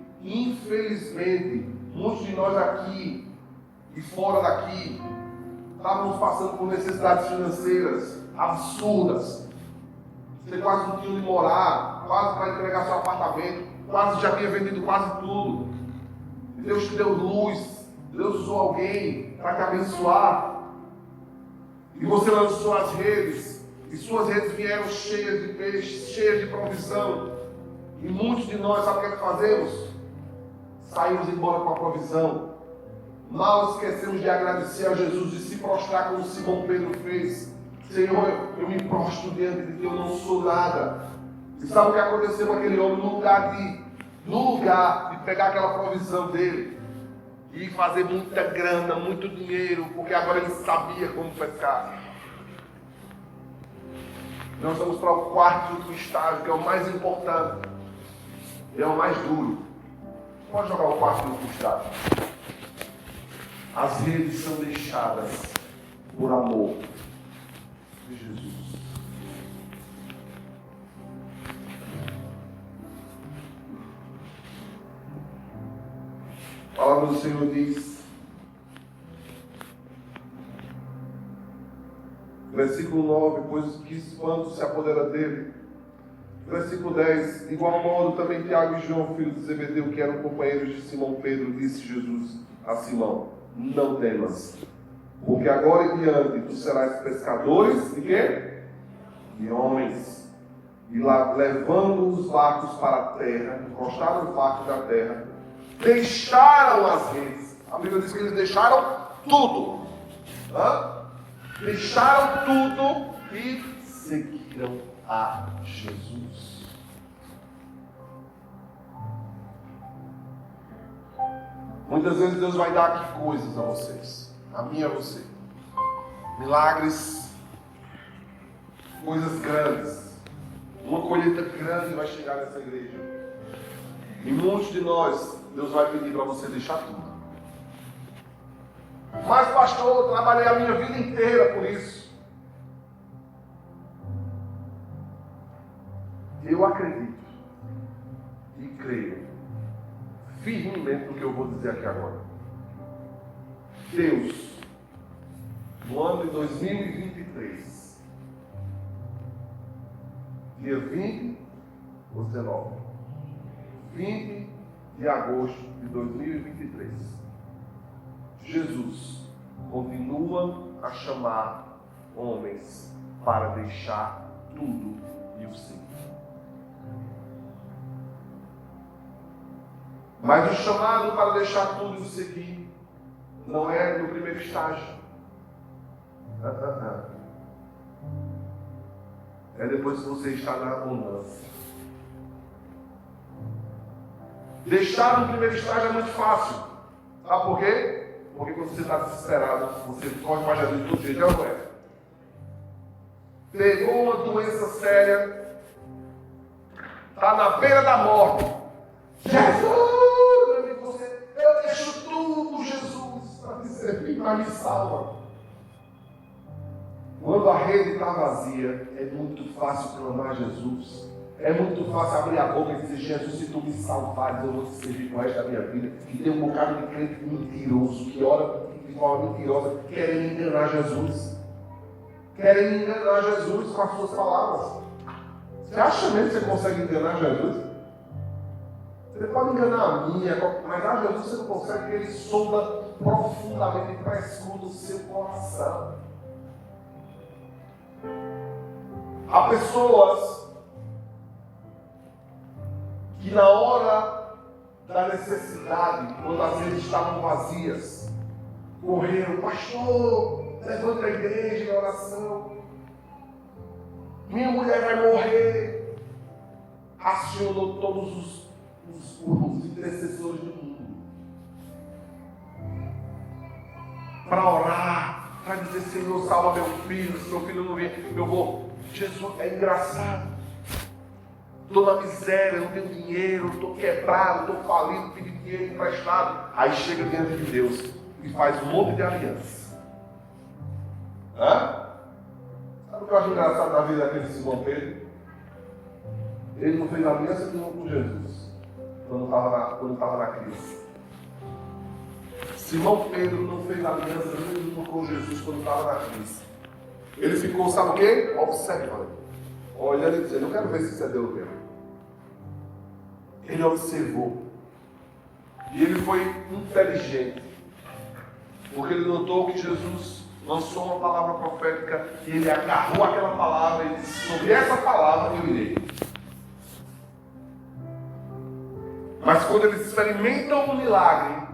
muitos de nós aqui e fora daqui estávamos passando por necessidades financeiras absurdas. Você quase não tinha onde morar, quase para entregar seu apartamento, quase já tinha vendido quase tudo. Deus te deu luz, Deus usou alguém para te abençoar. E você lançou as redes, e suas redes vieram cheias de peixe, cheias de provisão. E muitos de nós, sabe o que é que fazemos? Saímos embora com a provisão. Mal esquecemos de agradecer a Jesus, de se prostrar como Simão Pedro fez. Senhor, eu me prostro diante de ti, eu não sou nada. E sabe o que aconteceu com aquele homem? No lugar de pegar aquela provisão dele e fazer muita grana, muito dinheiro, porque agora ele sabia como pescar. Nós vamos para o quarto e último estágio, que é o mais importante. É o mais duro. Pode jogar o quarto e último estágio. As redes são deixadas por amor de Jesus. A palavra do Senhor diz, versículo 9, pois que espanto se apodera dele. Versículo 10, de igual modo também Tiago e João, filho de Zebedeu, que eram companheiros de Simão Pedro, disse Jesus a Simão: não temas, porque agora em diante tu serás pescadores de quê? De homens. E lá, levando os barcos para a terra, encostaram os barcos da terra, deixaram as redes. A Bíblia diz que eles deixaram tudo. Deixaram tudo e seguiram a Jesus. Muitas vezes Deus vai dar aqui coisas a vocês, a mim e a você. Milagres, coisas grandes. Uma colheita grande vai chegar nessa igreja. E muitos de nós, Deus vai pedir para você deixar tudo. Mas, pastor, eu trabalhei a minha vida inteira por isso. Eu acredito e creio firmemente no que eu vou dizer aqui agora. Deus, no ano de 2023, dia 20 ou 19, 20 de agosto de 2023, Jesus continua a chamar homens para deixar tudo e o seguir. Mas o chamado para deixar tudo e o seguir não é no primeiro estágio. É depois que você está na abundância. Deixar no primeiro estágio é muito fácil. Sabe por quê? Porque quando você está desesperado, você corre para Jesus todo jeito, não é? Pegou uma doença séria, está na beira da morte. Jesus! Eu deixo tudo, Jesus, para te servir, para me salvar. Quando a rede está vazia, é muito fácil clamar Jesus. É muito fácil abrir a boca e dizer: Jesus, se tu me salvares, eu vou te servir com o resto da minha vida. E tem um bocado de crente mentiroso que ora de forma mentirosa, querendo enganar Jesus. Querendo enganar Jesus com as suas palavras. Você acha mesmo que você consegue enganar Jesus? Você pode enganar a minha, mas a Jesus você não consegue, porque ele sonda profundamente e prescruta o seu coração. Há pessoas que na hora da necessidade, quando as redes estavam vazias, correram: pastor, levanta a igreja em oração, minha mulher vai morrer. Acionou todos os intercessores do mundo para orar, para dizer: Senhor, salva meu filho, se meu filho não vier, eu vou. Jesus, é engraçado, estou na miséria, não tenho dinheiro, estou quebrado, estou falido, pedi dinheiro emprestado. Aí chega diante de Deus e faz um monte de aliança. Sabe o que eu acho engraçado na vida daquele Simão Pedro? Ele não fez aliança nenhuma com Jesus quando estava na crise. Simão Pedro não fez aliança nenhuma com Jesus quando estava na crise. Ele ficou, sabe o quê? Observando, olhando e dizendo: eu quero ver se isso é Deus mesmo. Ele observou. E ele foi inteligente, porque ele notou que Jesus lançou uma palavra profética e ele agarrou aquela palavra e disse: sobre essa palavra eu irei. Mas quando eles experimentam o milagre,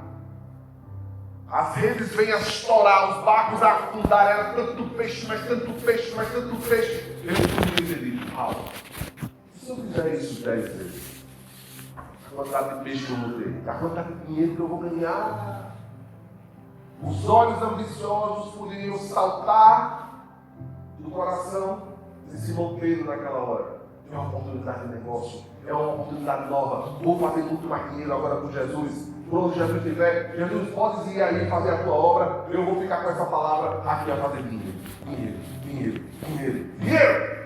as redes vêm a estourar, os barcos a afundar, era tanto peixe, mas tanto peixe, mas tanto peixe. Ele podia dizer: Paulo, se eu fizer isso 10 vezes, a quantidade de peixe que eu vou ter, a quantidade de dinheiro que eu vou ganhar. Os olhos ambiciosos poderiam saltar do coração de Simão Pedro naquela hora. É uma oportunidade de negócio, é uma oportunidade nova. Vou fazer muito mais dinheiro agora com Jesus. Por onde Jesus estiver, Jesus, pode ir aí fazer a tua obra. Eu vou ficar com essa palavra aqui a fazer dinheiro. Dinheiro, dinheiro, dinheiro, dinheiro.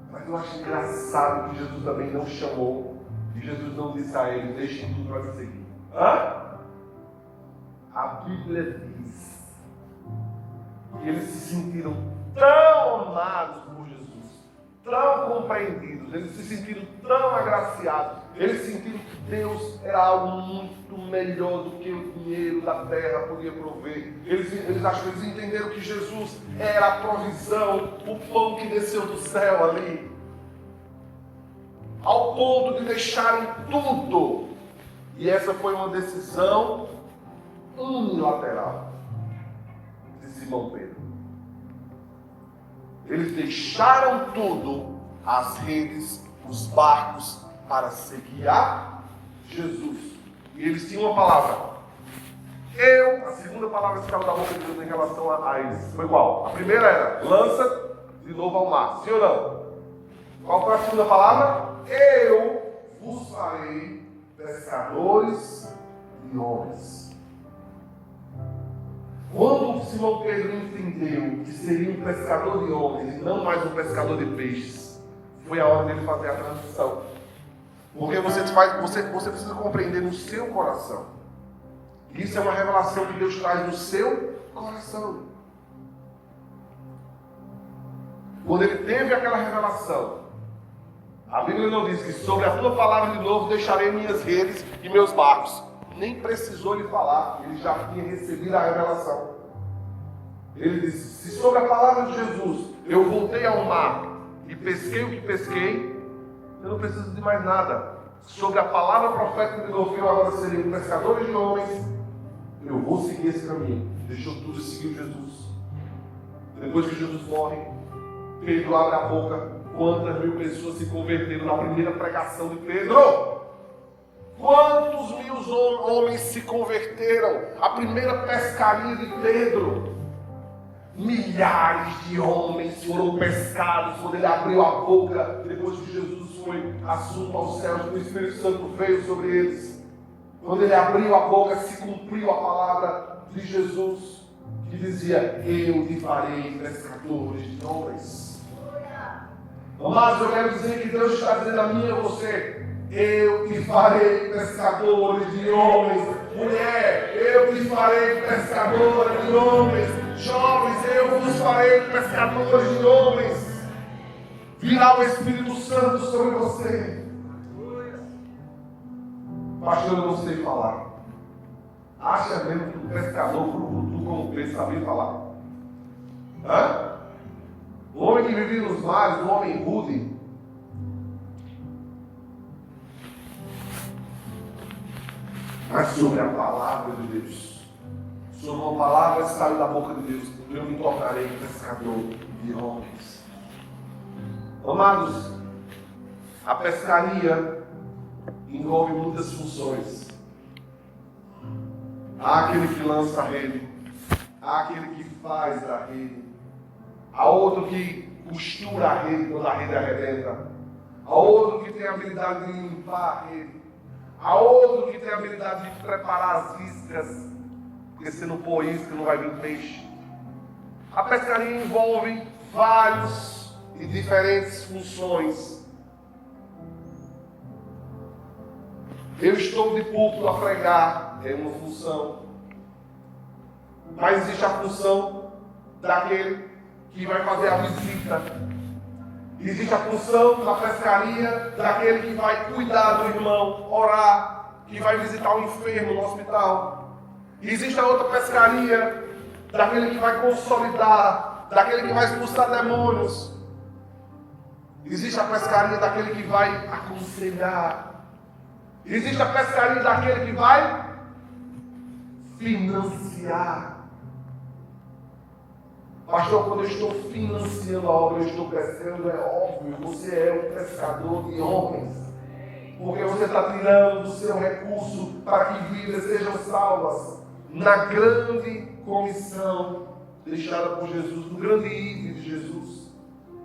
Mas eu acho engraçado que Jesus também não chamou, e Jesus não disse a ele: deixe tudo para me seguir. A Bíblia diz que eles se sentiram tão amados por Jesus, tão compreendidos, eles se sentiram tão agraciados, eles sentiram que Deus era algo muito melhor do que o dinheiro da terra podia prover. Eles entenderam que Jesus era a provisão, o pão que desceu do céu ali, ao ponto de deixarem tudo. E essa foi uma decisão unilateral de Simão Pedro. Eles deixaram tudo, as redes, os barcos, para seguir a Jesus. E eles tinham uma palavra. A segunda palavra que saiu da boca de Deus em relação a eles foi qual? A primeira era: lança de novo ao mar. Sim ou não? Qual foi a segunda palavra? eu vos farei pescadores de homens. Quando Simão Pedro entendeu que seria um pescador de homens e não mais um pescador de peixes, foi a hora dele fazer a transição. Porque você precisa compreender no seu coração. Isso é uma revelação que Deus traz no seu coração. Quando ele teve aquela revelação, a Bíblia não diz que sobre a tua palavra de novo deixarei minhas redes e meus barcos. Nem precisou lhe falar, ele já tinha recebido a revelação. Ele disse: se sobre a palavra de Jesus eu voltei ao mar e pesquei o que pesquei, eu não preciso de mais nada. Sobre a palavra profética de novo, que eu agora serei um pescador de homens, eu vou seguir esse caminho. Deixou tudo e seguiu Jesus. Depois que Jesus morre, Pedro abre a boca. Quantas mil pessoas se converteram na primeira pregação de Pedro? Quantos mil homens se converteram? A primeira pescaria de Pedro. Milhares de homens foram pescados quando ele abriu a boca, depois que Jesus foi assunto aos céus, o Espírito Santo veio sobre eles. Quando ele abriu a boca, se cumpriu a palavra de Jesus, que dizia: eu te farei pescadores de homens. Amados, eu quero dizer que Deus está dizendo a mim e a você: eu te farei pescadores de homens. Mulher, eu te farei pescadora de homens. Jovens, eu vos farei pescadores de homens. Virá o Espírito Santo sobre você. Pastor, eu não sei falar. Acha mesmo que o pescador brucutu como Pedro sabia falar? Hã? O homem que vivia nos mares, o homem rude. Mas sobre a palavra de Deus, sobre uma palavra que saiu da boca de Deus, eu me tornarei pescador de homens. Amados, a pescaria envolve muitas funções. Há aquele que lança a rede, há aquele que faz a rede, há outro que costura a rede quando a rede arrebenta, há outro que tem a habilidade de limpar a rede, há outro que tem a habilidade de preparar as iscas, porque se não pôr isca não vai vir peixe. A pescaria envolve vários e diferentes funções. Eu estou de púlpito a pregar, é uma função. Mas existe a função daquele que vai fazer a visita. Existe a função da pescaria daquele que vai cuidar do irmão, orar, que vai visitar o enfermo no hospital. Existe a outra pescaria daquele que vai consolidar, daquele que vai expulsar demônios. Existe a pescaria daquele que vai aconselhar. Existe a pescaria daquele que vai financiar. Pastor, quando eu estou financiando a obra, eu estou pescando, é óbvio, você é um pescador de homens. Porque você está tirando do seu recurso para que vidas sejam salvas. Na grande comissão deixada por Jesus, no grande ídolo de Jesus.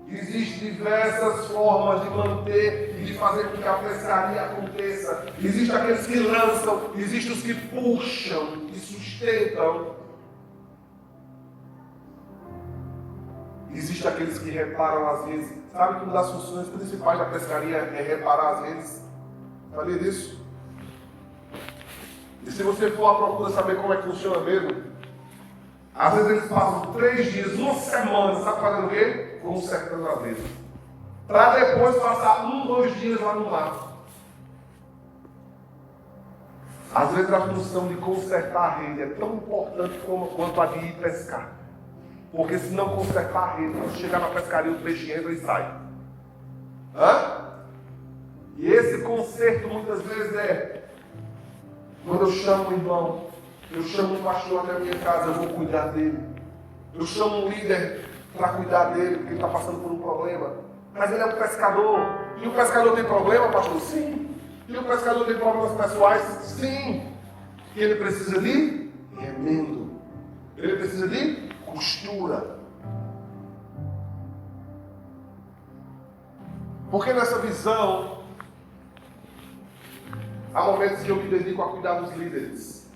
Existem diversas formas de manter e de fazer com que a pescaria aconteça. Existem aqueles que lançam, existem os que puxam, que sustentam. Existem aqueles que reparam as redes. Sabe que uma das funções principais da pescaria é reparar as redes? Sabia disso? E se você for à procura saber como é que funciona mesmo, às vezes eles passam 3 dias, uma semana, sabe fazendo o quê? Consertando as redes. Para depois passar 1, 2 dias lá no mar. Às vezes a função de consertar a rede é tão importante quanto a de ir pescar. Porque se não consertar a rede, quando chegar na pescaria, o peixe entra e sai. E esse conserto muitas vezes é: quando eu chamo um irmão, eu chamo um pastor na minha casa, eu vou cuidar dele. Eu chamo um líder para cuidar dele, porque ele está passando por um problema. Mas ele é um pescador. E o pescador tem problema, pastor? Sim. E o pescador tem problemas pessoais? Sim. E ele precisa de remendo. Ele precisa de costura. Porque nessa visão Há momentos que eu me dedico a cuidar dos líderes.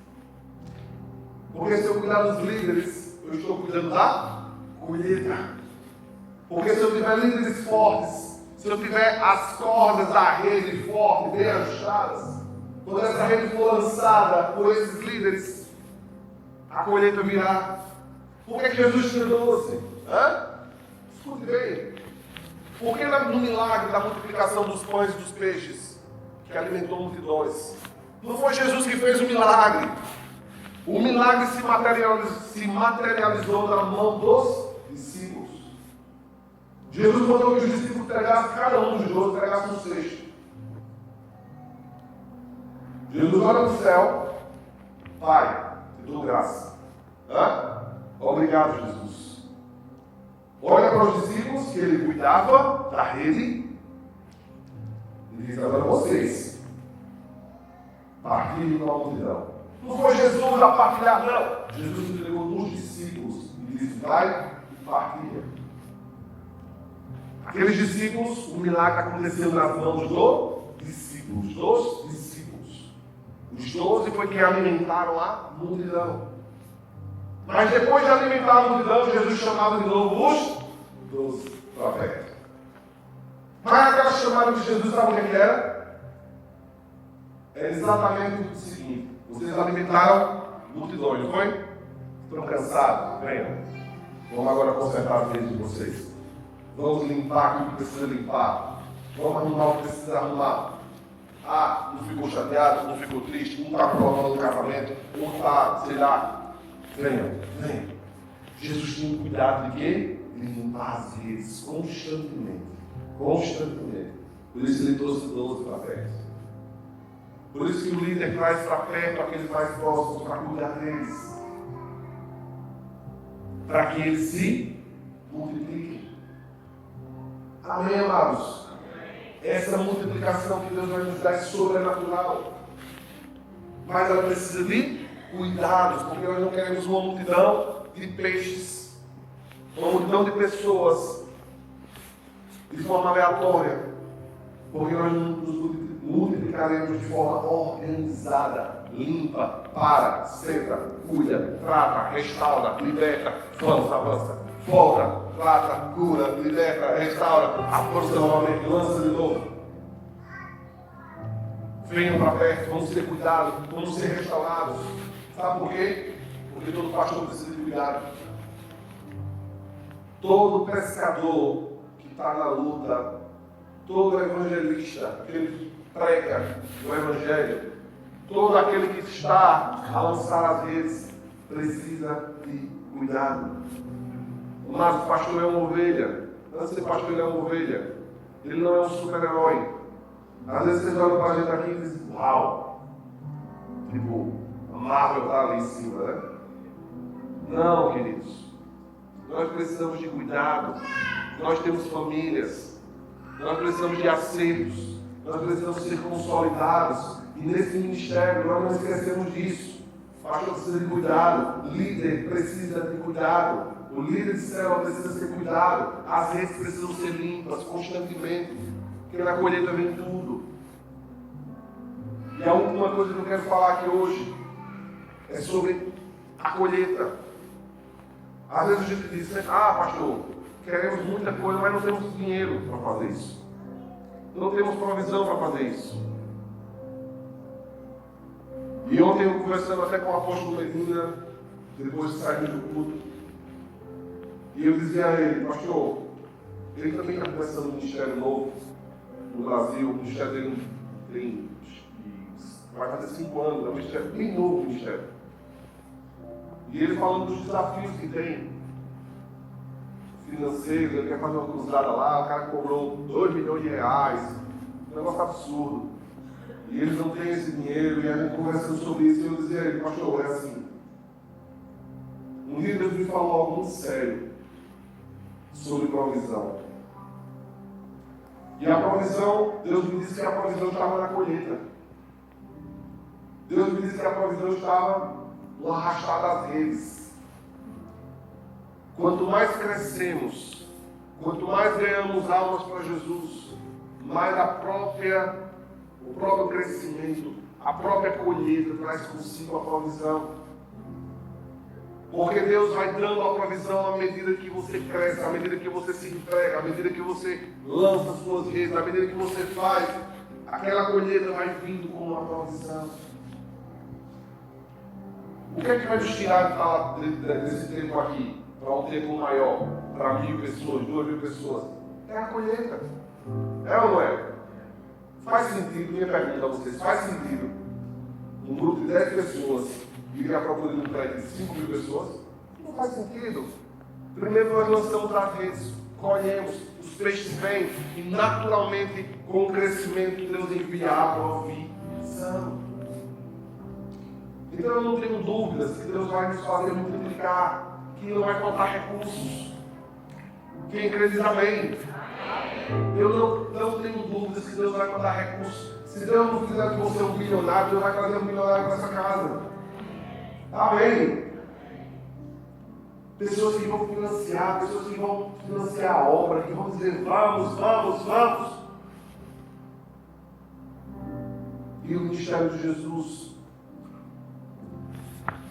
Porque se eu cuidar dos líderes, eu estou cuidando da colheita. Porque se eu tiver líderes fortes, se eu tiver as cordas da rede fortes, bem ajustadas, quando essa rede for lançada por esses líderes, a colheita virá. Por que Jesus tinha 12? Escute bem. Por que no milagre da multiplicação dos pães e dos peixes, que alimentou multidões, não foi Jesus que fez o milagre? O milagre se materializou na mão dos discípulos. Jesus mandou que os discípulos entregassem, cada um dos 12 entregasse um cesto. Jesus olha para o céu: Pai, te dou graça. Obrigado, Jesus. Olha para os discípulos que ele cuidava da rede e diz: agora vocês partilhem com a multidão. Não foi Jesus a partilhar, não. Jesus entregou nos discípulos e disse: vai e partilha. Aqueles discípulos, o milagre aconteceu nas mãos dos discípulos. Os 12 foi quem alimentaram a multidão. Mas depois de alimentar a multidão, Jesus chamava de novo os 12 profetas. Mas aquela chamada de Jesus, sabe o que era? É exatamente o seguinte: vocês alimentaram multidões, não foi? Estão cansados? Venham. Vamos agora consertar a vida de vocês. Vamos limpar o que precisa limpar. Vamos arrumar o que precisa arrumar. Não ficou chateado, não ficou triste, não está com problema no casamento, não está, sei lá. Venham. Jesus tinha cuidado de quê? De limpar as redes constantemente. Por isso ele trouxe 12 profetas. Por isso que o líder traz para perto aqueles mais próximos para cuidar deles. Para que eles se multipliquem. Amém, amados? Essa multiplicação que Deus vai nos dar é sobrenatural. Mas ela precisa de cuidados, porque nós não queremos uma multidão de peixes, uma multidão de pessoas de forma aleatória, porque nós nos multiplicaremos de forma organizada, limpa, para, senta, cuida, trata, restaura, liberta, avança, volta, trata, cura, liberta, restaura, avança novamente, lança de novo. Venham para perto, vamos ser cuidados, vamos ser restaurados. Sabe por quê? Porque todo pastor precisa de cuidado. Todo pescador que está na luta, todo evangelista, aquele que prega o evangelho, todo aquele que está a lançar as redes, precisa de cuidado. Mas o pastor é uma ovelha. Antes de ser pastor, ele é uma ovelha. Ele não é um super-herói. Às vezes vocês olham para a gente aqui e dizem: uau! Tipo, a Marvel está ali em cima, né? Não, queridos. Nós precisamos de cuidado. Nós temos famílias. Nós precisamos de acertos. Nós precisamos ser consolidados. E nesse ministério, nós não esquecemos disso. O pastor precisa de cuidado. O líder precisa de cuidado. O líder de célula precisa ser cuidado. As redes precisam ser limpas constantemente. Porque na colheita vem tudo. E a última coisa que eu quero falar aqui hoje é sobre a colheita. Às vezes a gente diz: pastor, queremos muita coisa, mas não temos dinheiro para fazer isso. Não temos provisão para fazer isso. E ontem eu conversando até com o apóstolo Medina, depois de sair do culto, e eu dizia a ele: pastor, ele também está começando um ministério novo no Brasil. O ministério dele vai fazer 5 anos, é um ministério bem novo, o ministério. E ele falando dos desafios que tem financeiros, ele quer fazer uma cruzada lá, o cara cobrou 2 milhões de reais, um negócio absurdo. E eles não têm esse dinheiro, e a gente conversando sobre isso, e eu dizia a ele: pastor, é assim. Um dia Deus me falou algo muito sério sobre provisão. E a provisão, Deus me disse que a provisão estava na colheita. Deus me disse que a provisão estava no arrastar das redes. Quanto mais crescemos, quanto mais ganhamos almas para Jesus, mais o próprio crescimento, a própria colheita traz consigo a provisão. Porque Deus vai dando a provisão à medida que você cresce, à medida que você se entrega, à medida que você lança as suas redes, à medida que você faz, aquela colheita vai vindo com uma provisão. O que é que vai nos tirar de falar desse tempo aqui, para um tempo maior, para 1.000 pessoas, 2.000 pessoas? É a colheita. É ou não é? Faz sentido, minha pergunta a vocês, faz sentido um grupo de 10 pessoas ir à procura de um prédio de 5.000 pessoas? Não faz sentido. Primeiro nós lançamos as redes, colhemos, os peixes vêm e naturalmente com o crescimento Deus envia a provisão. Então eu não tenho dúvidas que Deus vai nos fazer multiplicar, que não vai faltar recursos. Quem crê diz amém. Eu não tenho dúvidas que Deus vai mandar recursos. Se Deus não fizer de você um bilionário, Deus vai trazer um milionário para essa casa. Amém. Pessoas que vão financiar, pessoas que vão financiar a obra, que vão dizer vamos, vamos, vamos. E o ministério de Jesus,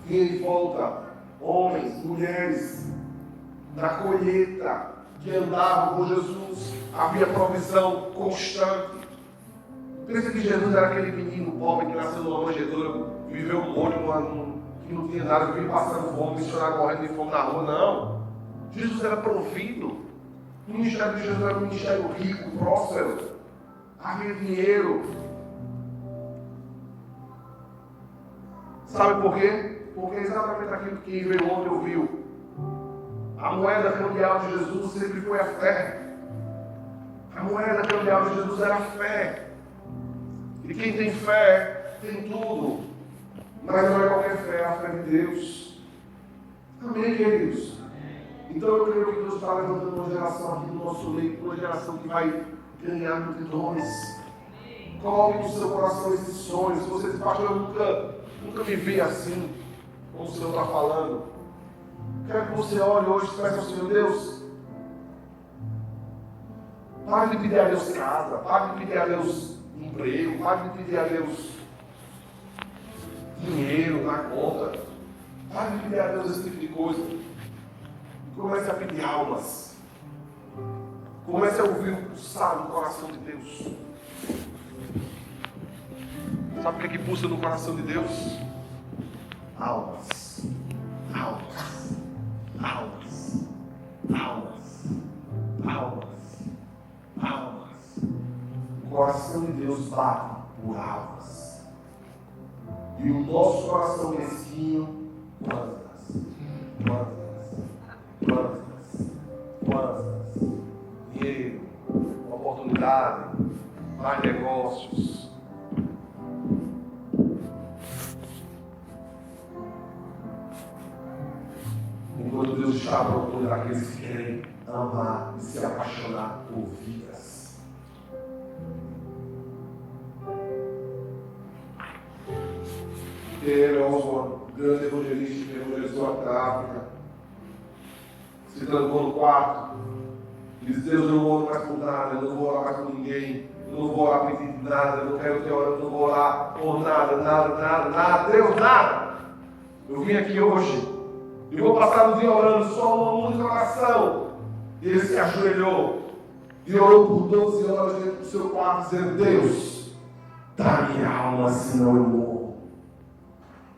e em volta, homens, mulheres, na colheita, que andavam com Jesus, havia provisão constante. Pensa que Jesus era aquele menino pobre que nasceu numa manjedoura, viveu um monte, que não tinha nada, vivia passando fome, missionário morrendo de fome na rua, não. Jesus era provido. O ministério de Jesus era um ministério rico, próspero. Havia dinheiro. Sabe por quê? Porque é exatamente aquilo que quem veio ontem ouviu. A moeda cambial de Jesus sempre foi a fé. A moeda cambial de Jesus era a fé. E quem tem fé tem tudo. Mas não é qualquer fé, é a fé de Deus. Amém, queridos? Então eu creio que Deus está levantando uma geração aqui no nosso meio, uma geração que vai ganhar multidões. Coloque no seu coração esses sonhos. Se você diz, pastor, eu nunca me vi assim, como o Senhor está falando. Quero que você ore hoje e peça ao Senhor, Deus, pare de pedir a Deus casa, pare de pedir a Deus emprego, pare de pedir a Deus dinheiro na conta, pare de pedir a Deus esse tipo de coisa. E comece a pedir almas. Comece a ouvir o pulsar do coração de Deus. Sabe o que é que pulsa no coração de Deus? Almas. Almas. Almas. Almas. Almas. Almas. O coração de Deus bate por almas. E o nosso coração mesquinho, quantas? Dinheiro, oportunidade, mais negócios. Enquanto Deus está à procura daqueles que querem amar e se apaixonar por vidas. Ele é um grande evangelista que evangelizou a África. Se trancou no quarto. E diz, Deus, eu não oro mais por nada, eu não vou orar mais por ninguém. Eu não vou orar pedindo nada, eu não quero ter hora, eu não vou orar por nada. Deus, nada. Eu vim aqui hoje. E vou passar o dia orando só uma única oração. E ele se ajoelhou. E orou por 12 horas dentro do seu quarto, dizendo, Deus, dá minha alma, senão eu morro.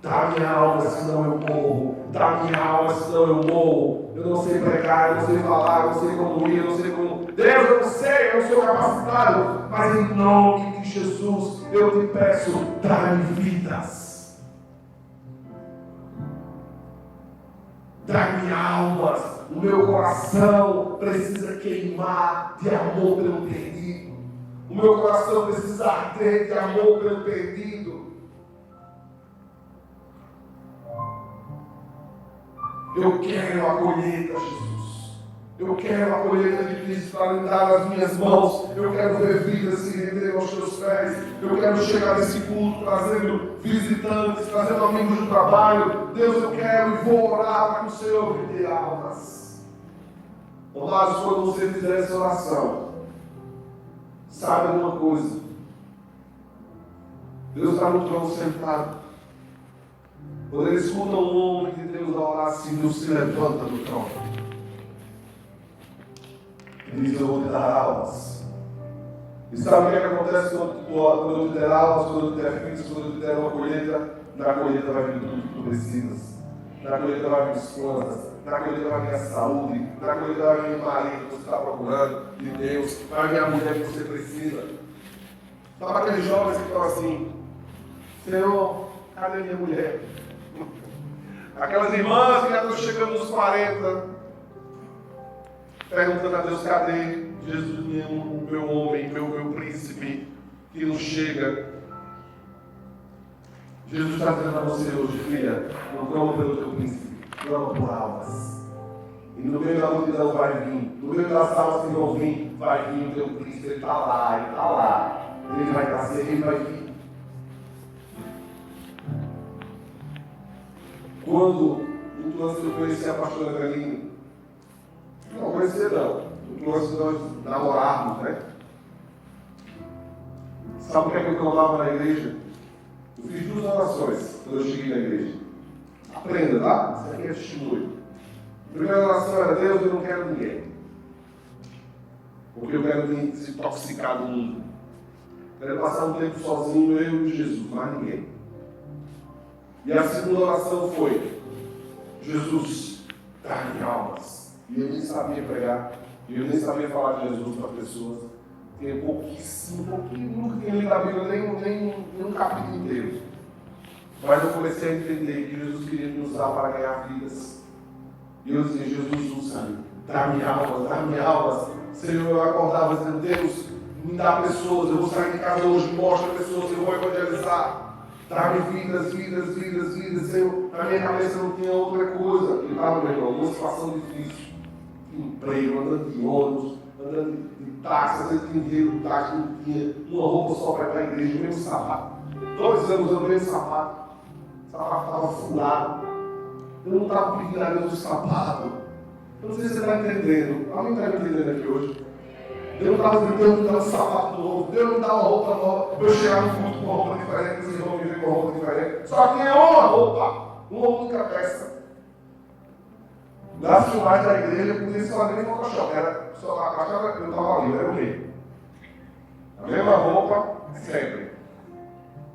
Dá minha alma, senão eu morro. Dá minha alma, senão eu morro. Eu não sei pregar, eu não sei falar, eu não sei como ir, eu não sei como... Deus, eu não sei, eu não sou capacitado. Mas em nome de Jesus, eu te peço, dá-me vidas. Dá-me almas. O meu coração precisa queimar de amor pelo perdido. O meu coração precisa arder de amor pelo perdido. Eu quero a colheita, Jesus. Eu quero a colheita de Cristo para me dar nas minhas mãos. Eu quero ver vidas se render aos teus pés. Eu quero chegar nesse culto trazendo visitantes, trazendo amigos do trabalho. Deus, eu quero e vou orar para que o Senhor me dê almas. Amados, quando você fizer essa oração, saiba de uma coisa. Deus está no trono sentado. Quando ele escuta um homem de Deus a orar assim, Deus se levanta do trono. E diz: eu vou te dar almas. E sabe o que acontece quando eu te der almas, quando eu te der filhos, quando eu te der uma colheita? Na colheita vai vir tudo que tu precisas. Na colheita vai vir os planos. Na colheita vai vir a saúde. Na colheita vai vir o marido que você está procurando, de Deus. Vai vir a mulher que você precisa. Só para aqueles jovens que estão assim: Senhor, cadê minha mulher? Aquelas irmãs que já estão chegando nos 40, perguntando a Deus: cadê Jesus, meu homem, meu príncipe, que não chega? Jesus está dizendo a você hoje: filha, não clama pelo teu príncipe, clama por almas. E no meio da multidão vai vir, no meio das almas que vão vir, vai vir o teu príncipe. Ele está lá, ele está lá. Ele vai nascer, ele vai vir. Quando muito antes de eu conhecer a pastora Eveline, não conhecer não, muito antes de nós namorarmos, né? Sabe o que é que eu clamava na igreja? Eu fiz 2 orações quando eu cheguei na igreja. Aprenda, tá? Isso aqui é testemunho. A primeira oração era: Deus, eu não quero ninguém, porque eu quero me desintoxicar do mundo. Quero passar um tempo sozinho, eu e Jesus, mais ninguém. E a segunda oração foi: Jesus, dá-me almas. E eu nem sabia pregar, e eu nem sabia falar de Jesus para pessoas. Tinha pouquinho, nunca tinha lido a Bíblia, nem um capítulo inteiro. Mas eu comecei a entender que Jesus queria me usar para ganhar vidas. E eu dizia: Jesus, usa-me, dá-me almas. Senhor, eu acordava dizendo: Deus, me dá pessoas, eu vou sair de casa hoje, mostra pessoas, eu vou evangelizar. Dá-me vidas, Senhor. Na minha cabeça não tinha outra coisa. E estava, meu irmão, numa situação difícil. Emprego, andando de ônibus, andando de táxi, às vezes tinha dinheiro do táxi, não tinha uma roupa só para ir para a igreja, o mesmo sapato. 2 anos usando o mesmo sapato. O sapato estava furado. Eu não estava pedindo a Deus o sapato. Eu não sei se você está entendendo. Alguém está me entendendo aqui hoje? Deus não estava gritando, me dá um sapato novo. Deus não dá uma roupa nova. Eu chegar no culto com uma roupa diferente, os irmãos me veem com uma roupa diferente. Só tinha uma roupa, uma única peça. Das filmagens da igreja, eu podia só nem Photoshop. Era só a caixa, eu estava ali, era o meio. A mesma roupa, sempre.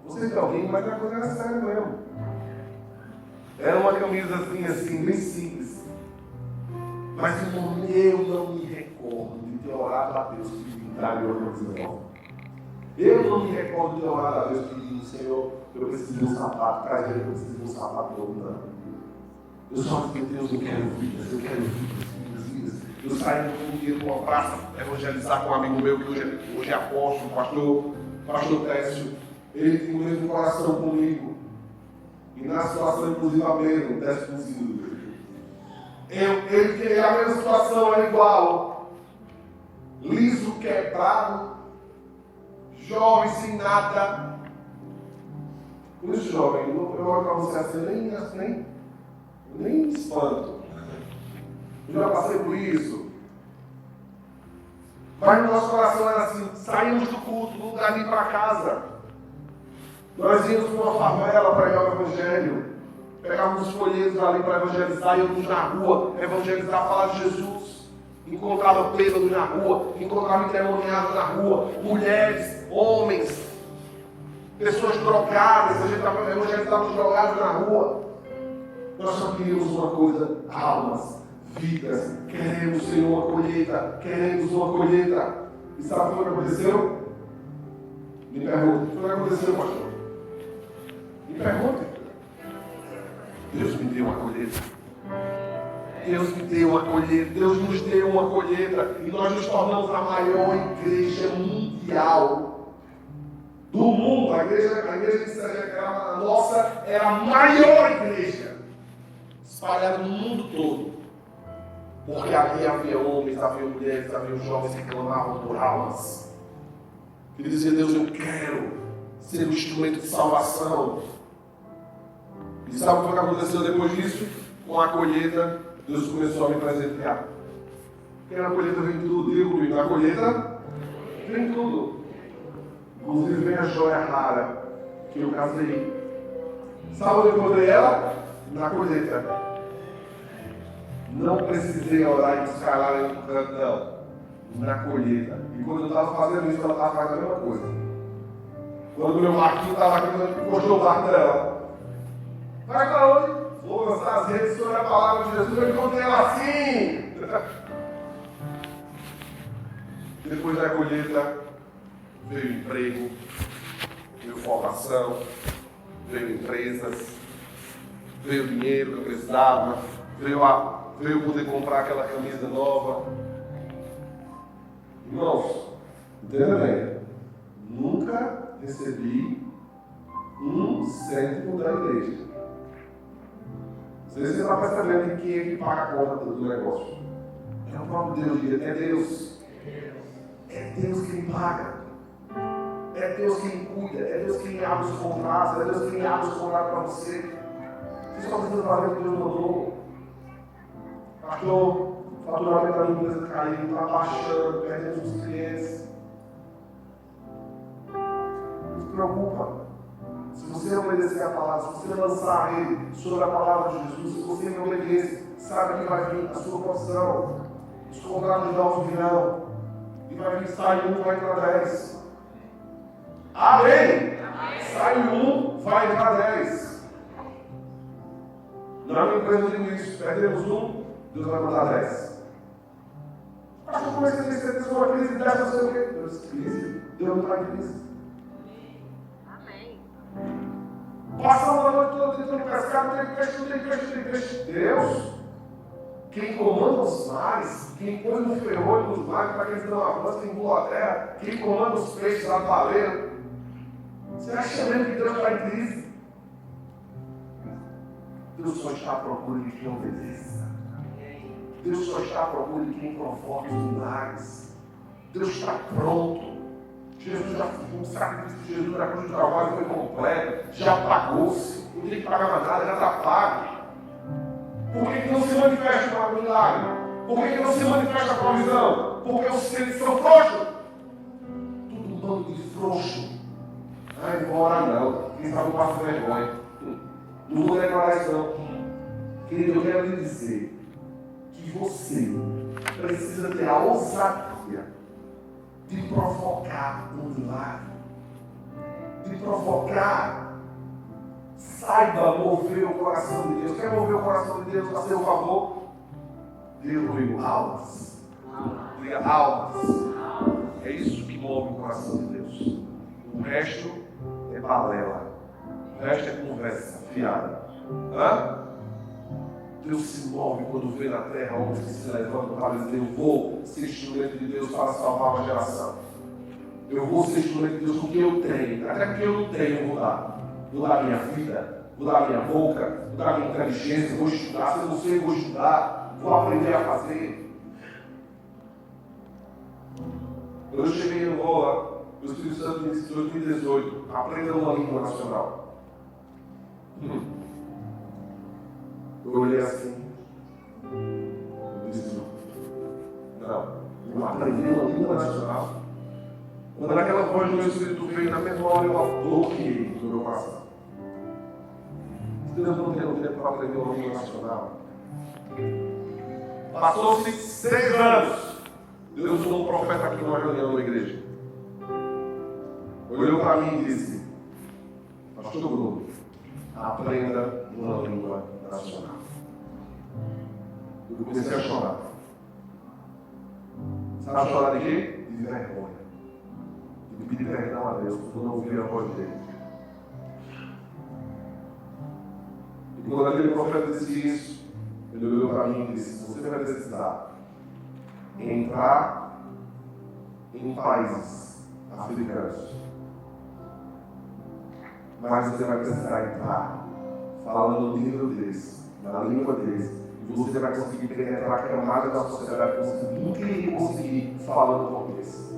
Vocês estão rindo, mas a coisa era séria mesmo. Era uma camisazinha assim, bem simples. Mas eu não me recordo de ter orado a Deus pedindo dar-me outra coisa nova. Eu não me recordo de ter orado a Deus pedindo: Senhor, eu preciso de um sapato, traz ele, eu preciso de um sapato novo, não. Eu só digo: Deus, eu quero vidas. Eu saí um dia de uma praça evangelizar com um amigo meu que hoje é apóstolo, pastor Técio. Ele tem o mesmo coração comigo. E na situação, inclusive, a mesma, 10%. Ele a mesma situação, é igual. Liso, quebrado, jovem, sem nada. Por isso, jovem, eu olho para você assim, nem espanto. Eu já passei por isso. Mas no nosso coração era assim: saímos do culto, não dá nem para casa. Nós íamos para uma favela pregar o evangelho. Pegávamos os folhetos ali para evangelizar, íamos na rua evangelizar, falar de Jesus. Encontrava bêbados na rua, encontrava endemoniados na rua, mulheres, homens, pessoas drogadas. A gente evangelizava os drogados na rua. Nós só queríamos uma coisa: almas, vidas. Queremos, Senhor, uma colheita. Queremos uma colheita. E sabe o que aconteceu? Me pergunte: o que aconteceu, pastor? Me pergunte. Deus me deu uma colheita. Deus me deu uma colheita. Deus nos deu uma colheita. E nós nos tornamos a maior igreja mundial do mundo. A igreja de Serra, a nossa, era a maior igreja espalhada no mundo todo. Porque ali havia homens, havia mulheres, havia jovens que clamavam por almas. Que diziam: Deus, eu quero ser um instrumento de salvação. E sabe o que aconteceu depois disso? Com a colheita, Deus começou a me presentear. Porque na colheita vem tudo, digo comigo, na colheita vem tudo. Inclusive vem a joia rara. que eu casei. Sabe onde eu encontrei ela? Na colheita. Não precisei orar e buscar ela no canto, não. Na colheita. E quando eu estava fazendo isso, ela estava fazendo a mesma coisa. Quando o meu Marquinhos estava aqui, eu gostou o barco dela. Vai para onde? Vou lançar as redes sobre a palavra de Jesus. Eu encontrei ela assim. Depois da colheita, veio emprego, veio formação, veio empresas, veio dinheiro que eu precisava, veio poder comprar aquela camisa nova. Irmãos, entenda bem, nunca recebi um cêntimo da igreja. Você está percebendo quem é que paga a conta do negócio? É o próprio Deus, é Deus. É Deus quem paga. É Deus quem cuida. É Deus quem abre os contratos. É Deus quem abre os contratos para você. Você só precisa fazer o que Deus mandou. Pastor, o faturamento da minha empresa caiu, está baixando, perdendo os clientes. Não se preocupa. Se você obedecer a palavra, se você lançar a rede sobre a palavra de Jesus, se você me obedecer, sabe que vai vir a sua profissão. Os contratos novos virão. E vai vir, sai um, vai entrar 10. Amém? Sai um, vai entrar 10. Na minha empresa eu digo isso. Perdemos um, Deus vai mandar 10. Acho que eu comecei a ter certeza que uma crise dessa, não sei o quê. Deus não está em crise. Amém. Passamos a noite toda tentando pescar, não tem peixe, não tem peixe, não tem peixe. Deus, quem comanda os mares, quem põe no ferrolho nos mares para que eles não avancem, que engula a terra, quem comanda os peixes lá do baleiro. Você acha mesmo que Deus está em crise? Deus só está à procura de quem obedeça. Deus só está à procura de quem provoca os milagres. Deus está pronto. Jesus já o sacrifício de Jesus na cruz do Calvário foi completo, já pagou-se, não tem que pagar mais nada, já está pago. Por que não se manifesta o milagre? Por que não se manifesta a provisão? Porque os seres são frouxos. Tudo um bando de frouxo. Ai, não vou orar não, quem sabe eu passo vergonha. Não vou declarar isso não. Querido, eu quero lhe dizer que você precisa ter a ousadia de provocar um milagre, de provocar, saiba mover o coração de Deus. Quer mover o coração de Deus a seu favor? Deus comigo, almas. Diga almas. É isso que move o coração de Deus. O resto é balela. O resto é conversa fiada. Deus se move quando vê na terra homens que se levantam para dizer: eu vou ser instrumento de Deus para salvar uma geração. Eu vou ser instrumento de Deus com o que eu tenho. Até porque eu não tenho, eu vou dar. Vou dar a minha vida, vou dar a minha boca, vou dar a minha inteligência, vou estudar. Se eu não sei, eu vou estudar. Vou aprender a fazer. Quando eu cheguei em Angola, o Espírito Santo me disse em 2018: aprenda uma língua nacional. Eu olhei assim, eu disse: não, eu aprendi uma língua nacional. Quando aquela voz do meu Espírito veio, na mesma hora eu bloqueei do meu coração. Deus não tem tempo para aprender uma língua nacional. Passou-se 6 anos. Deus usou um profeta aqui numa reunião da igreja. Olhou para mim e disse: Pastor Bruno, aprenda uma língua nacional. Eu comecei a chorar. Sabe chorar de quê? De vergonha. De pedir perdão a Deus por não ouvir a voz dele. E quando aquele profeta disse isso, ele olhou para mim e disse: você vai precisar entrar em países africanos, mas você vai precisar entrar falando no nível deles, na língua deles, e você vai conseguir penetrar camadas da sociedade que você nunca iria conseguir falando português.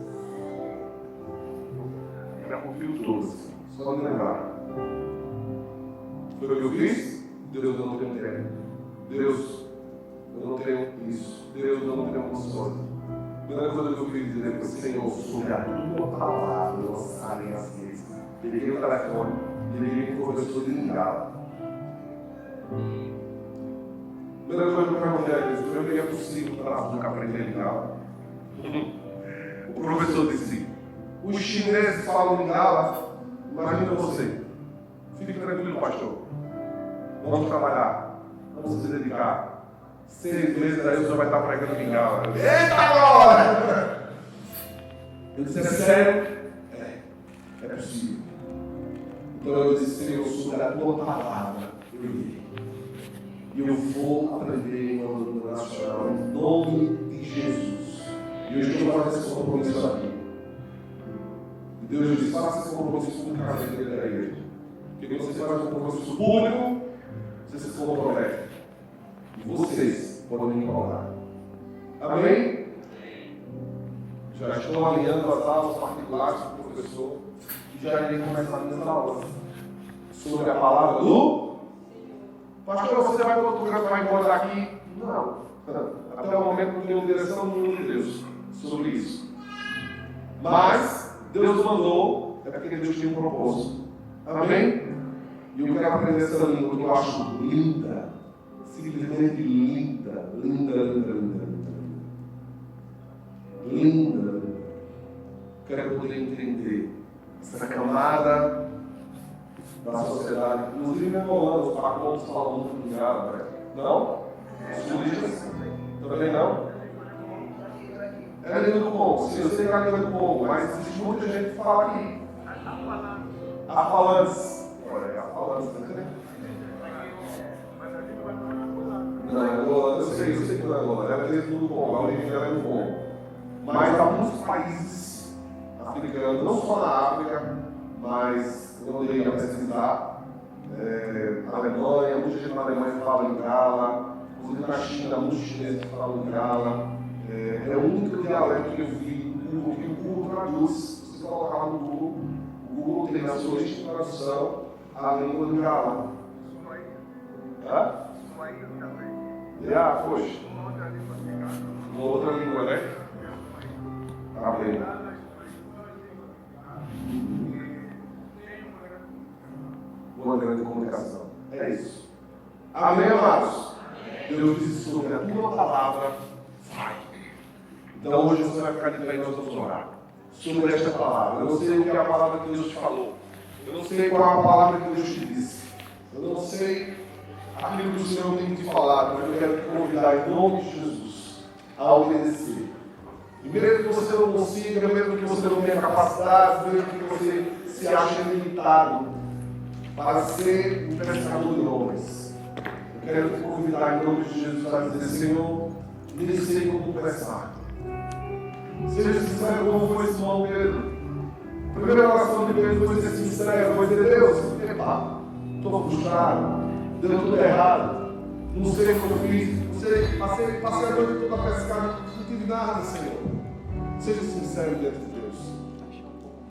Eu me arrepio todos, só de lembrar. Foi o que eu fiz? Deus, eu não tenho tempo. Deus, eu não tenho isso. Deus, eu não tenho condições. A primeira coisa que eu fiz depois: Senhor, sobre a tua palavra lançarem as redes. Peguei o telefone, liguei para o professor de Lingala. Primeira coisa que eu perguntei a ele, eu peguei possível para nunca aprender Lingala. O professor disse: os chineses falam Lingala, imagina você. Fique tranquilo, pastor. Vamos trabalhar, vamos se dedicar. 6 meses aí o senhor vai estar pregando Lingala. Eita glória! Eu disse: é sério? É possível. Então eu disse: Senhor, sobre a tua palavra, eu irei. E eu vou aprender em língua nacional, em nome de Jesus. E hoje eu vou fazer esse compromisso aqui. E Deus disse: faça esse compromisso publicamente dentro da igreja. Porque quando você faz um compromisso público, você se compromete. E vocês podem me cobrar. Amém? Já estou alinhando as aulas particulares com o professor. E já irei começar minhas aulas sobre a palavra do... Pastor, você vai para outro canto, vai embora daqui? Não. Até o momento não tenho direção nenhuma de Deus sobre isso. Mas Deus mandou, é porque Deus tinha um propósito. Amém? E eu quero aprender essa língua que eu acho linda. Simplesmente linda. Linda, linda, linda, linda. Linda. Quero poder entender essa camada da sociedade. Inclusive, na Holanda, os pacotes falam muito de árabe. Não? Os turistas? Também não? É a língua do Congo. Sim, eu sei que é a língua do Congo, mas existe muita gente que fala aqui. Afalantes. Olha, afalantes, tá entendendo? Não, é Holanda, eu sei que não é Holanda. Ela é dentro do Congo, a origem dela é do Congo. Mas há muitos países africanos, não só na África, mas eu andei a pesquisar, Alemanha, muita gente na Alemanha fala Lingala, inclusive na China, muitos chineses falam Lingala. É o único dialeto que eu vi que o Google traduz. Se você colocar lá no Google, o Google tem na sua lista de tradução a língua Lingala. Hã? Poxa. Uma outra língua, né? Amém. Uma grande comunicação. É isso. Amém, amados? Deus disse sobre a tua palavra, vai. Então hoje você vai ficar de pé e nós vamos orar sobre esta palavra. Eu não sei o que é a palavra que Deus te falou. Eu não sei qual é a palavra que Deus te disse. Eu não sei aquilo que o Senhor tem te falado, mas eu quero te convidar em nome de Jesus a obedecer. E mesmo que você não consiga, mesmo que você não tenha capacidade, mesmo que você se ache limitado para ser um pescador de homens, eu quero te convidar em nome de Jesus a dizer: Senhor, me sei como pescar. Seja sincero como foi Simão Pedro. A primeira oração de Pedro foi ser sincero, foi dizer: Deus, estou frustrado, deu tudo errado, não sei o que eu fiz, não sei, passei a noite toda pescando, não tive nada, Senhor. Seja sincero diante de